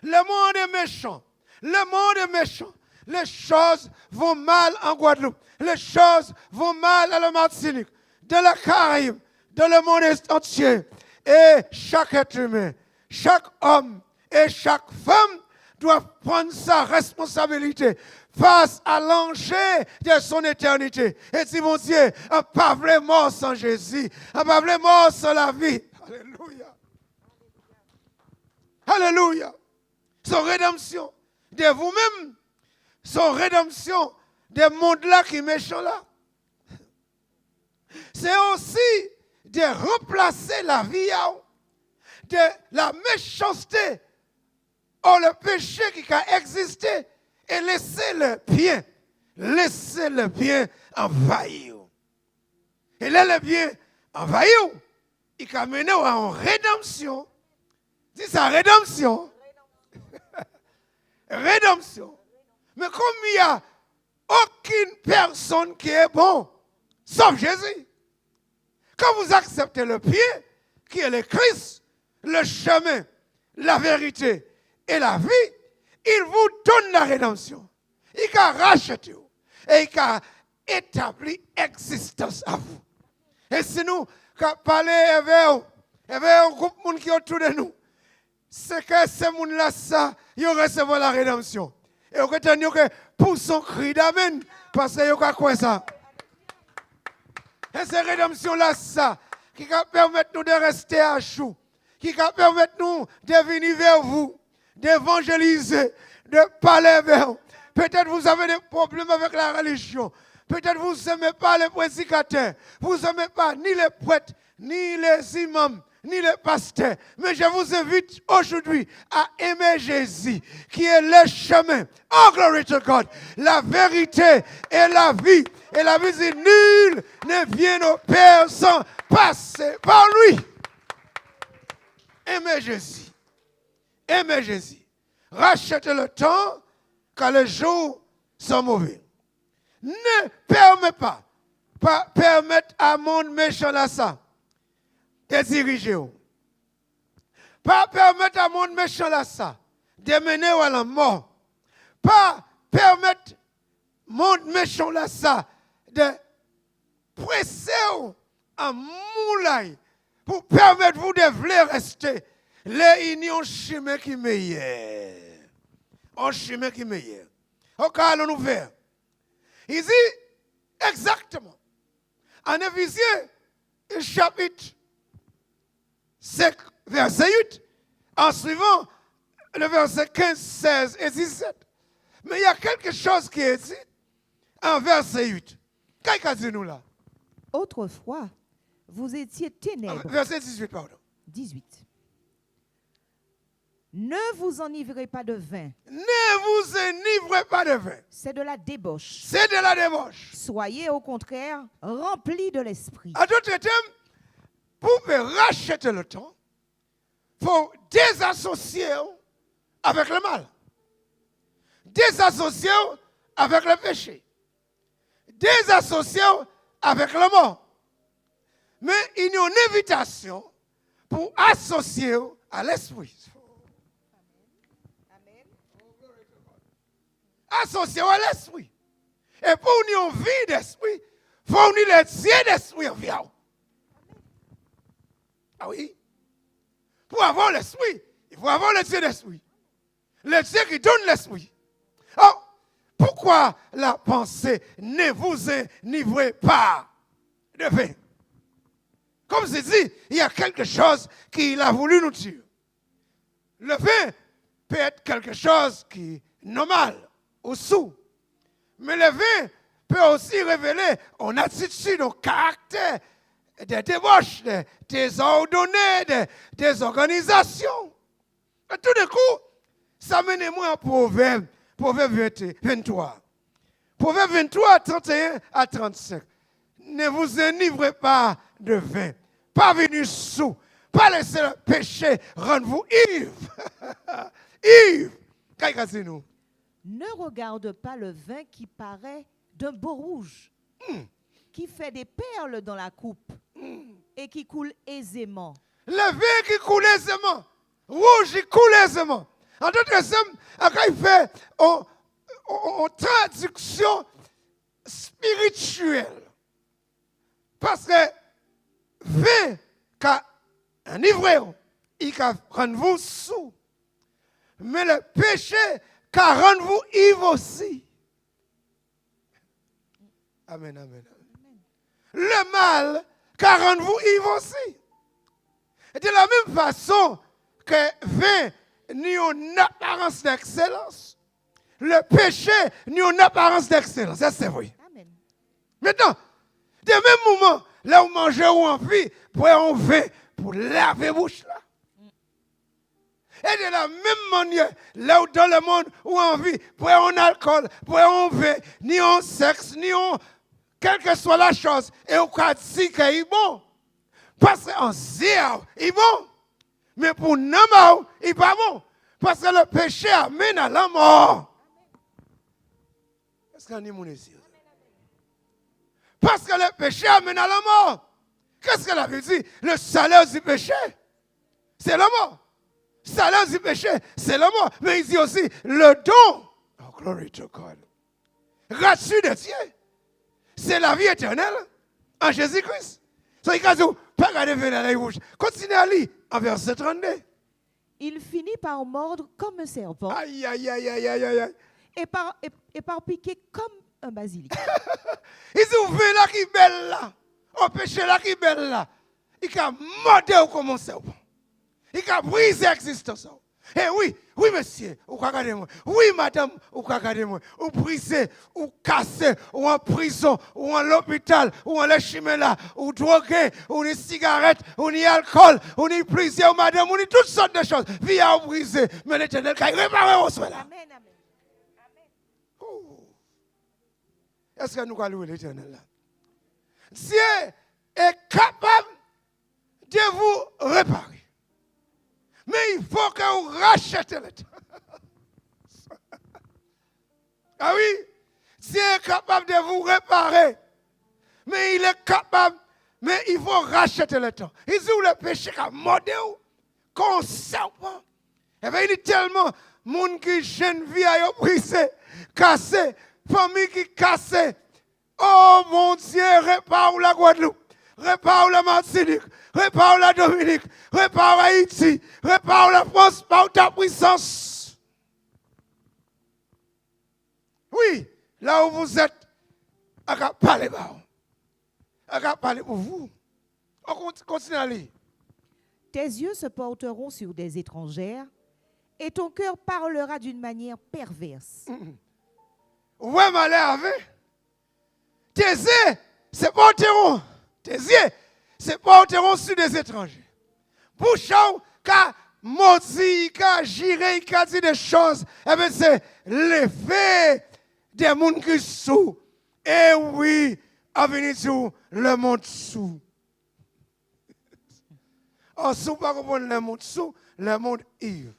S6: Le monde est méchant. Le monde est méchant. Les choses vont mal en Guadeloupe. Les choses vont mal à la Martinique, dans la Caraïbe, dans le monde entier. Et chaque être humain, chaque homme et chaque femme doit prendre sa responsabilité face à l'enjeu de son éternité. Et si mon Dieu, un pas vrai mort sans Jésus, un pas vrai mort sans la vie. Alléluia. Alléluia. Son rédemption de vous-même, son rédemption des mondes-là qui est méchant là. C'est aussi de remplacer la vie de la méchanceté ou le péché qui a existé et laisser le bien envahir. Et là, le bien envahir, il a mené à une rédemption. Dis ça, rédemption. Rédemption. Mais comme il n'y a aucune personne qui est bon, sauf Jésus. Quand vous acceptez le pied, qui est le Christ, le chemin, la vérité et la vie, il vous donne la rédemption. Il a racheté et il a établi existence à vous. Et si nous parlons avec un groupe de monde qui est autour de nous, c'est que ces gens-là, ça, ils recevront la rédemption. Et on retient que pour son cri d'amen, parce que vous avez quoi ça? Et cette rédemption-là, ça, qui va permettre nous de rester à chaud, qui va permettre nous de venir vers vous, d'évangéliser, de parler vers vous. Peut-être vous avez des problèmes avec la religion. Peut-être vous n'aimez pas les prédicateurs. Vous n'aimez pas ni les prêtres, ni les imams, ni les pasteurs. Mais je vous invite aujourd'hui à aimer Jésus, qui est le chemin. Oh, glory to God. La vérité et la vie. Et la vie dit, nul ne vient au Père sans passer par lui. Aimez Jésus. Aimez Jésus. Rachetez le temps quand les jours sont mauvais. Ne permets pas permettre à mon méchant là ça et diriger. Pas permettre à monde méchant là ça de mener à la mort. Pas permettre monde méchant là ça de presser en moulay pour permettre vous de vouloir rester. Les unions chimiques qui meilleures. En chemin qui meilleur. Ok, allons-nous vers. Il dit exactement. En Éphésiens, chapitre 5, verset 8, en suivant le verset 15, 16 et 17. Mais il y a quelque chose qui est dit en verset 8. Qu'est-ce qu'il dit nous là?
S4: Autrefois, vous étiez ténèbres.
S6: Verset 18, pardon.
S4: 18. Ne vous enivrez pas de vin.
S6: Ne vous enivrez pas de vin.
S4: C'est de la débauche.
S6: C'est de la débauche.
S4: Soyez au contraire remplis de l'esprit.
S6: En d'autres termes, pour racheter le temps, il faut désassocier avec le mal. Désassocier avec le péché. Désassocier avec le mort. Mais il y a une invitation pour associer à l'esprit. Associé à l'esprit. Et pour nous une vie d'esprit, il faut nous le Dieu d'esprit en vie. Ah oui? Pour avoir l'esprit, il faut avoir le Dieu d'esprit. Le Dieu qui donne l'esprit. Alors, pourquoi la pensée ne vous enivrez pas de vin? Comme c'est dit, il y a quelque chose qu'il a voulu nous dire. Le vin peut être quelque chose qui est normal. Au sous. Mais le vin peut aussi révéler une attitude, un caractère, des débauches, des désordonnés, des organisations. Et tout d'un coup, ça mène moi à Proverbe 23. Proverbe 23, 31 à 35. Ne vous enivrez pas de vin, pas venir sous, pas laisser le péché rendre vous ivre. Ivre. Qu'est-ce que nous?
S4: Ne regarde pas le vin qui paraît d'un beau rouge, qui fait des perles dans la coupe et qui coule aisément.
S6: Le vin qui coule aisément, rouge qui coule aisément. En d'autres termes, quand il fait en traduction spirituelle, parce que vin qu'a un ivrogne, il va rendre vous sous. Mais le péché qu'a rendre vous ivre aussi. Amen, amen, amen. Le mal qu'a rendre vous ivre aussi. Et de la même façon que vin n'a une apparence d'excellence, le péché n'a une apparence d'excellence. Ça c'est vrai.
S4: Amen.
S6: Maintenant, de même moment, là où manger ou envie, pour un vin pour laver bouche là. Et de la même manière, là où dans le monde où on vit, pour un alcool, pour un vin, ni un sexe, ni un, quelle que soit la chose, et on peut dire qu'il est bon. Parce qu'en zéro, il est bon. Mais pour nous, il n'est pas bon. Parce que le péché amène à la mort. Est-ce qu'on est mon ici? Parce que le péché amène à la mort. Qu'est-ce qu'elle avait dit? Le salaire du péché, c'est la mort. Le salaire du péché, c'est la mort. Mais il dit aussi le don. Oh, glory to God. Gratuit de Dieu. C'est la vie éternelle en Jésus-Christ. So, il dit, pas regarder vers la rouge. Continuez à lire en verset 32.
S4: Il finit par mordre comme un serpent
S6: Aïe, aïe, aïe, aïe, aïe, aïe.
S4: et par piquer comme un basilic.
S6: Il dit, vous venez là qui est belle là. Au péché là qui est belle là. Il a mordé comme un serpent. Il a brisé l'existence. Eh oui, oui monsieur, ou regardez moi. Oui madame, ou regardez moi. Ou brisé, ou cassé, ou en prison, ou en l'hôpital, ou en le chemin là, ou drogué, ou ni cigarette, ou ni alcool, ou ni prison, madame, ou ni toutes sortes de choses. Vie à briser, mais l'Éternel qui réparé au sol là.
S4: Amen, amen.
S6: Oh. Est-ce que nous allons louer l'Éternel là? Dieu est capable de vous réparer. Mais il faut que vous rachetez le temps. Ah oui, Dieu est capable de vous réparer. Mais il est capable Mais il faut racheter le temps. Il dit le péché qui a mordé comme un serpent. Et bien il dit tellement, monde qui jeune vie a brisé, cassé, famille qui cassé. Oh mon Dieu, répare la Guadeloupe, répare la Martinique, répare la Dominique, répare Haïti, répare la France par ta puissance. Oui, là où vous êtes, on va parler pour vous. On continue à lire.
S7: Tes yeux se porteront sur des étrangères et ton cœur parlera d'une manière perverse.
S6: Ouais, malheur avec. Tes yeux se porteront. Tes yeux se porteront sur des étrangers. Bouchon, qu'a maudit, qu'a giré, qu'a dit des choses. Eh bien, c'est l'effet des gens qui sont. Et oui, à venir sur le monde sous. En sous, pas comprendre le monde sous, le monde ivre.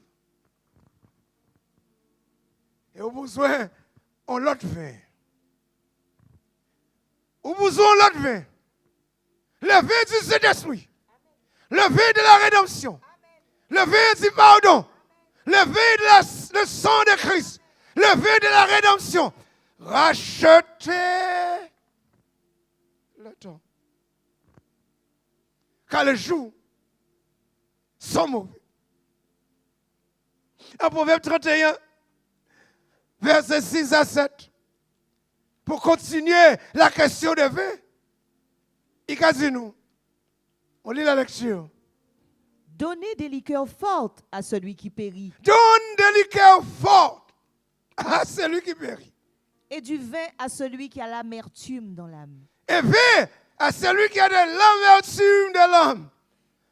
S6: Et au besoin, on l'autre vin. Au besoin, on l'autre vin. Le vin du Saint-Esprit. Le vin de la rédemption. Le vin du pardon. Le vin de le sang de Christ. Le vin de la rédemption. Rachetez le temps. Car les jours sont mauvais. En Proverbe 31, versets 6 à 7, pour continuer la question de vin, il a dit nous, on lit la lecture.
S7: Donnez des liqueurs fortes à celui qui périt,
S6: Donne des liqueurs fortes à celui qui périt.
S7: et du vin à celui qui a l'amertume dans l'âme.
S6: Et vin à celui qui a de l'amertume de l'âme.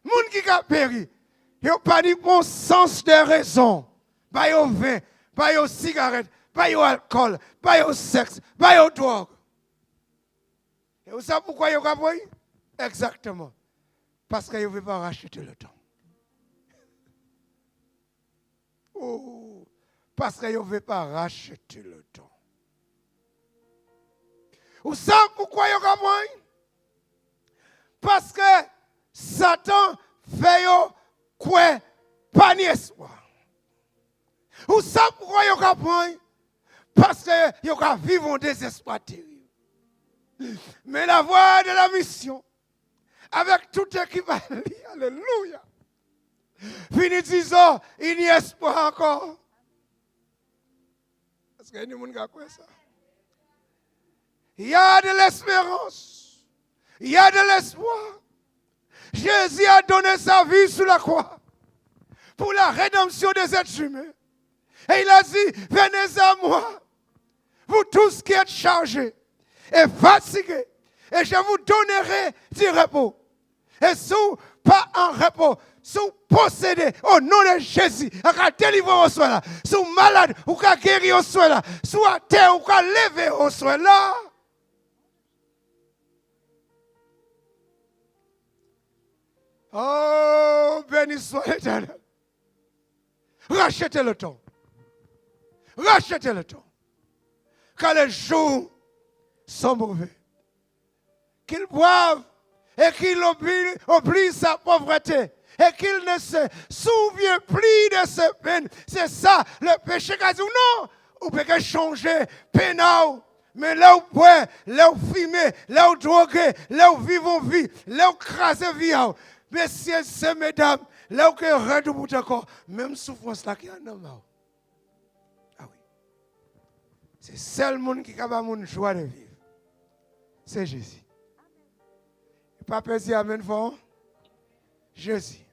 S6: Moun qui a péri, il n'a pas de bon sens de raison. Pas au vin, pas aux cigarettes, pas au alcool, pas au sexe, pas aux drogues. Et vous savez pourquoi il a péri? Exactement. Parce qu'il ne veut pas racheter le temps. Oh, parce qu'il ne veut pas racheter le temps. Vous savez pourquoi il a péri? Parce que Satan fait quoi pas d'espoir. Vous savez pourquoi il a péri? Parce que il a vivre en désespoir terrible. Mais la voie de la mission, avec tout équipe, alléluia. Fini disant, il y a espoir encore. Est-ce qu'il y a des gens qui ont quoi ça? Il y a de l'espérance. Il y a de l'espoir. Jésus a donné sa vie sur la croix pour la rédemption des êtres humains. Et il a dit, venez à moi, vous tous qui êtes chargés et fatigués, et je vous donnerai du repos. Et si vous pas en repos, si vous possédez au nom de Jésus, vous pouvez délivrer au soin là. Si vous malade, vous pouvez guérir au soin là. Si vous à terre, vous pouvez lever au soin là. Oh, béni soit l'Éternel. Rachetez le temps. Rachetez le temps. Car les jours sont mauvais. Qu'ils boivent et qu'ils oublient sa pauvreté et qu'ils ne se souviennent plus de ses peines. C'est ça le péché qu'a dit non. Vous pouvez changer pénal. Mais là où boit, là où fumer, là où droguer, là où vivre en vie, là où craser vie. Messieurs et mesdames, là où que redouble encore, même souffrance là qui en a. Ah oui. C'est le seul monde qui a mon joie de vivre. C'est Jésus. Papa dit amen fort. Jésus.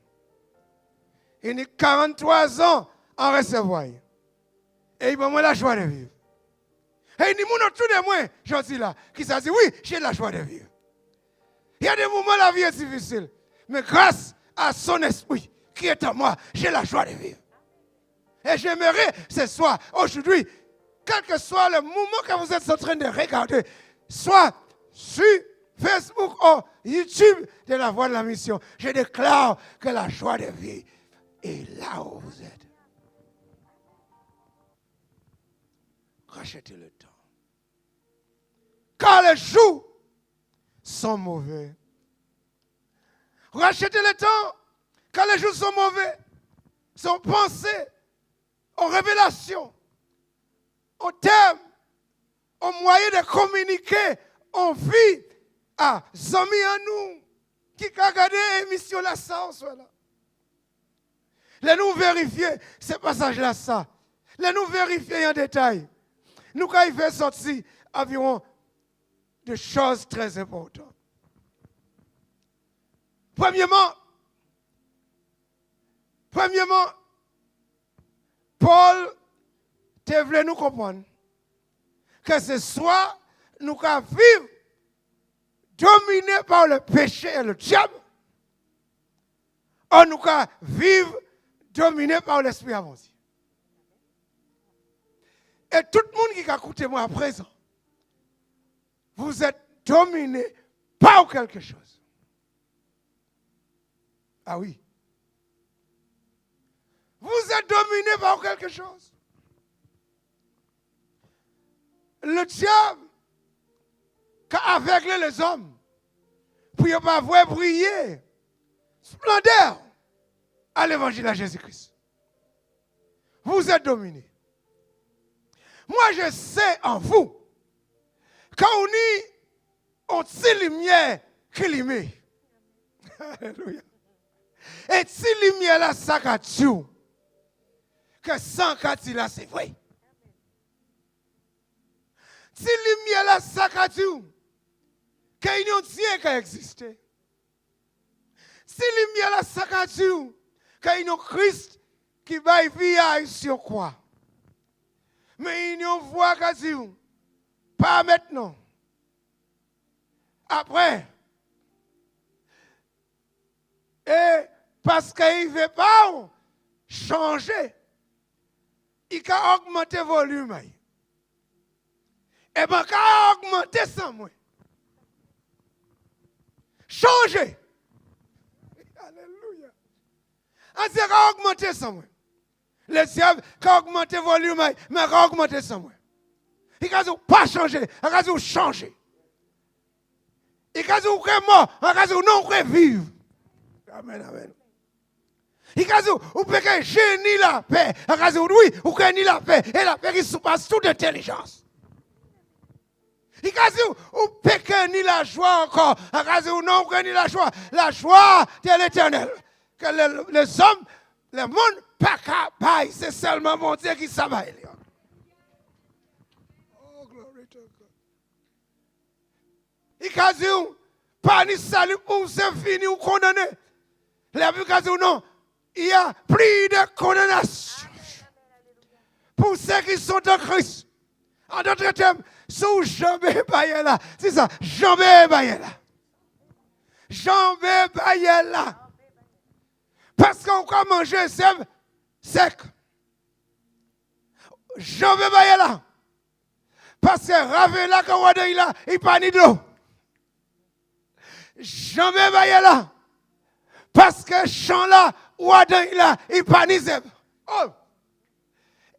S6: Il a 43 ans en recevoir. Et il m'a moi la joie de vivre. Et il dit, mon tout de moi, je dis là, qui s'est dit, oui, j'ai la joie de vivre. Il y a des moments la vie est difficile. Mais grâce à son esprit qui est en moi, j'ai la joie de vivre. Et j'aimerais ce soir, aujourd'hui, quel que soit le moment que vous êtes en train de regarder, soit sur Facebook ou YouTube de la Voix de la Mission, je déclare que la joie de vie est là où vous êtes. Rachetez le temps. Car les jours sont mauvais. Rachetez le temps quand les jours sont mauvais. Sont pensées, en révélation, en termes, en moyen de communiquer, en vie à amis à nous qui ont regardé l'émission là, ça, là. Les nous vérifier ce passage-là, ça. Les nous vérifier en détail. Nous, quand il fait sortir environ de choses très importantes. Premièrement, Paul te voulait nous comprendre que ce soit nous qui vivons dominés par le péché et le diable, ou nous qui vivons dominés par l'esprit avancé. Et tout le monde qui a écouté moi à présent, vous êtes dominés par quelque chose. Ah oui. Vous êtes dominé par quelque chose. Le diable qui a aveuglé les hommes pour ne pas voir briller splendeur à l'évangile de Jésus-Christ. Vous êtes dominé. Moi, je sais en vous, quand on y on tire lumière qui lumière. Alléluia. Et si lumière là, ça a tué. Que sans Kati là, c'est vrai. Si lumière là, ça a tué. Que l'union Dieu qui existe. Si lumière là, ça a tué. Que l'union Christ qui va vivre sur quoi. Mais l'union voit qu'à Dieu. Pas maintenant. Après. Et parce qu'il ne veut pas changer. Il a augmenté le volume. Et bien, il a augmenté ça, moi. Changer. Alléluia. On dit qu'il a augmenté ça, moi. Le diable a augmenté le volume, mais il a augmenté ça, moi. Il a dit pas changer, il a dit changer. Il a dit mort, il a dit non vivre. Amen, amen. Il a dit, vous pouvez génie la paix. Il a dit, oui, vous pouvez ni la paix. Et la paix qui surpasse toute intelligence. Il a dit, vous pouvez ni la joie encore. Il a dit, non, vous pouvez ni la joie. La joie de l'éternel. Que les hommes, le monde, pas capable. C'est seulement mon Dieu qui s'abaille. Oh, glory to God. Il a dit, pas ni salut pour c'est fini ou condamné. La Bible a dit, non. Il y a plus de condamnation pour ceux qui sont en Christ. En d'autres termes, sous Jambé Bayela. C'est ça, Jambé Bayela. Jambé Bayela. Parce qu'on peut manger sec. Jambé Bayela. Parce que Ravela, quand on a là, il n'y a pas de l'eau. Jambé Bayela. Parce que champ là, ou Adam là, il panise. Oh!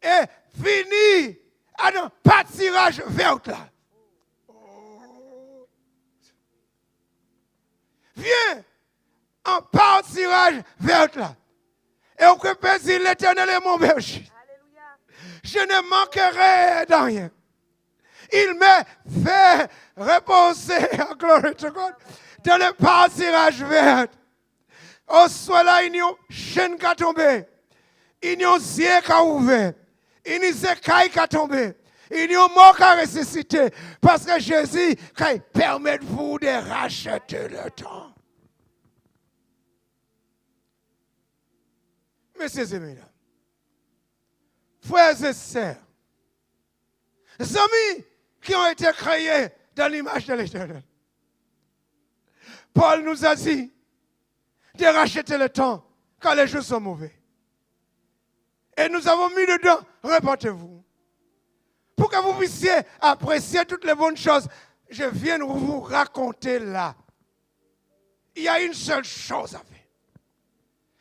S6: Et fini à un pâturage vert là. Oh. Viens en pâturage vert là. Et on peut dire l'Éternel est mon berger. Je ne manquerai de rien. Il me fait reposer, glory to God, dans le pâturage vert. Au soit là, il y a une chaîne qui a tombé. Il y a un ciel qui a ouvert. Il y a un écaille qui a tombé. Il y a un mort qui a ressuscité. Parce que Jésus permet de vous de racheter le temps. Messieurs et mesdames, frères et sœurs, amis qui ont été créés dans l'image de l'Éternel. Paul nous a dit de racheter le temps quand les jours sont mauvais. Et nous avons mis dedans, répétez-vous, pour que vous puissiez apprécier toutes les bonnes choses. Je viens de vous raconter là. Il y a une seule chose à faire.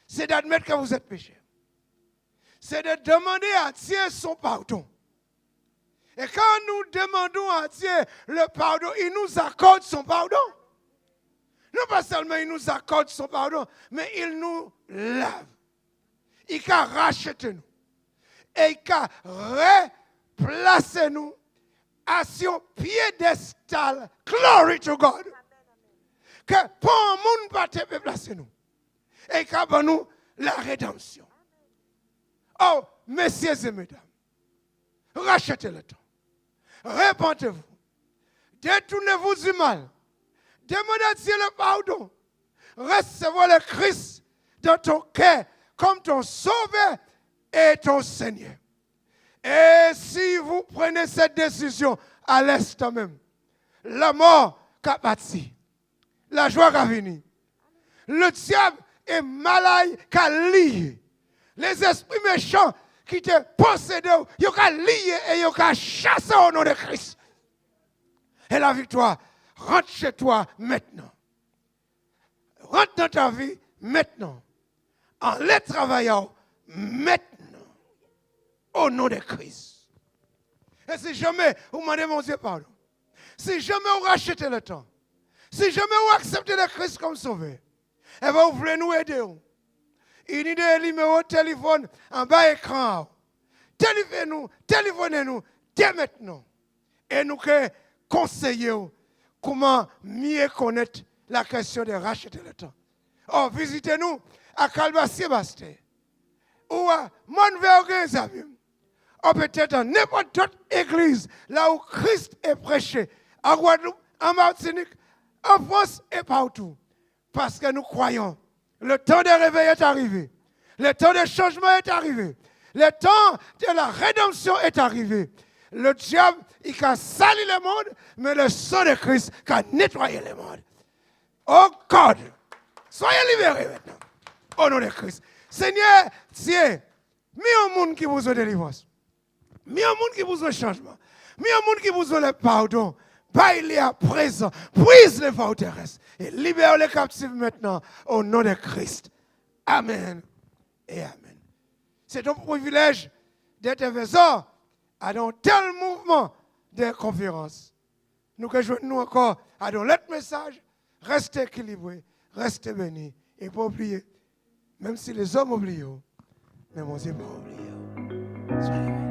S6: C'est d'admettre que vous êtes pécheurs. C'est de demander à Dieu son pardon. Et quand nous demandons à Dieu le pardon, il nous accorde son pardon. Non pas seulement il nous accorde son pardon, mais il nous lave. Il a racheté nous. Et il a replacé nous à son piédestal. Glory to God. Que pour un monde pas te placer nous. Et il a nous la rédemption. Oh, messieurs et mesdames, rachetez le temps. Répentez-vous. Détournez-vous du mal. Demandez à Dieu le pardon. Recevez le Christ dans ton cœur comme ton sauveur et ton Seigneur. Et si vous prenez cette décision à l'instant même, la mort qu'a parti, la joie qu'a venu, le diable est malade qu'a lié, les esprits méchants qui te possédent, ils ont lié et ils ont chassé au nom de Christ. Et la victoire rentre chez toi maintenant. Rentre dans ta vie maintenant. En les travaillant maintenant. Au nom de Christ. Et si jamais vous demandez mon Dieu pardon, si jamais vous rachetez le temps, si jamais vous acceptez le Christ comme sauveur, et vous voulez nous aider. Il y a des numéros de téléphone en bas écran. Téléphonez-nous dès maintenant. Et nous conseillons comment mieux connaître la question de racheter le temps. Oh, visitez-nous à Calva-Sébastien ou à Montvergue-Zabim. Ou peut-être dans n'importe quelle église, là où Christ est prêché, à Guadeloupe, en Martinique, en France et partout. Parce que nous croyons, le temps de réveil est arrivé. Le temps de changement est arrivé. Le temps de la rédemption est arrivé. Le diable, il a sali le monde, mais le sang de Christ a nettoyé le monde. Oh God, soyez libérés maintenant. Au nom de Christ. Seigneur, Dieu, mis au monde qui vous a délivrance. Mis au monde qui vous a changement. Mis au monde qui vous a le pardon. Baille à présent. Brise les forteresses. Et libère les captifs maintenant. Au nom de Christ. Amen et amen. C'est un privilège d'être faisant à un tel mouvement de conférence. Nous rejoignons encore à l'autre message. Restez équilibrés, restez bénis. Et pas oublier, même si les hommes oublient, mais mon Dieu pas oublié. Soyez bénis.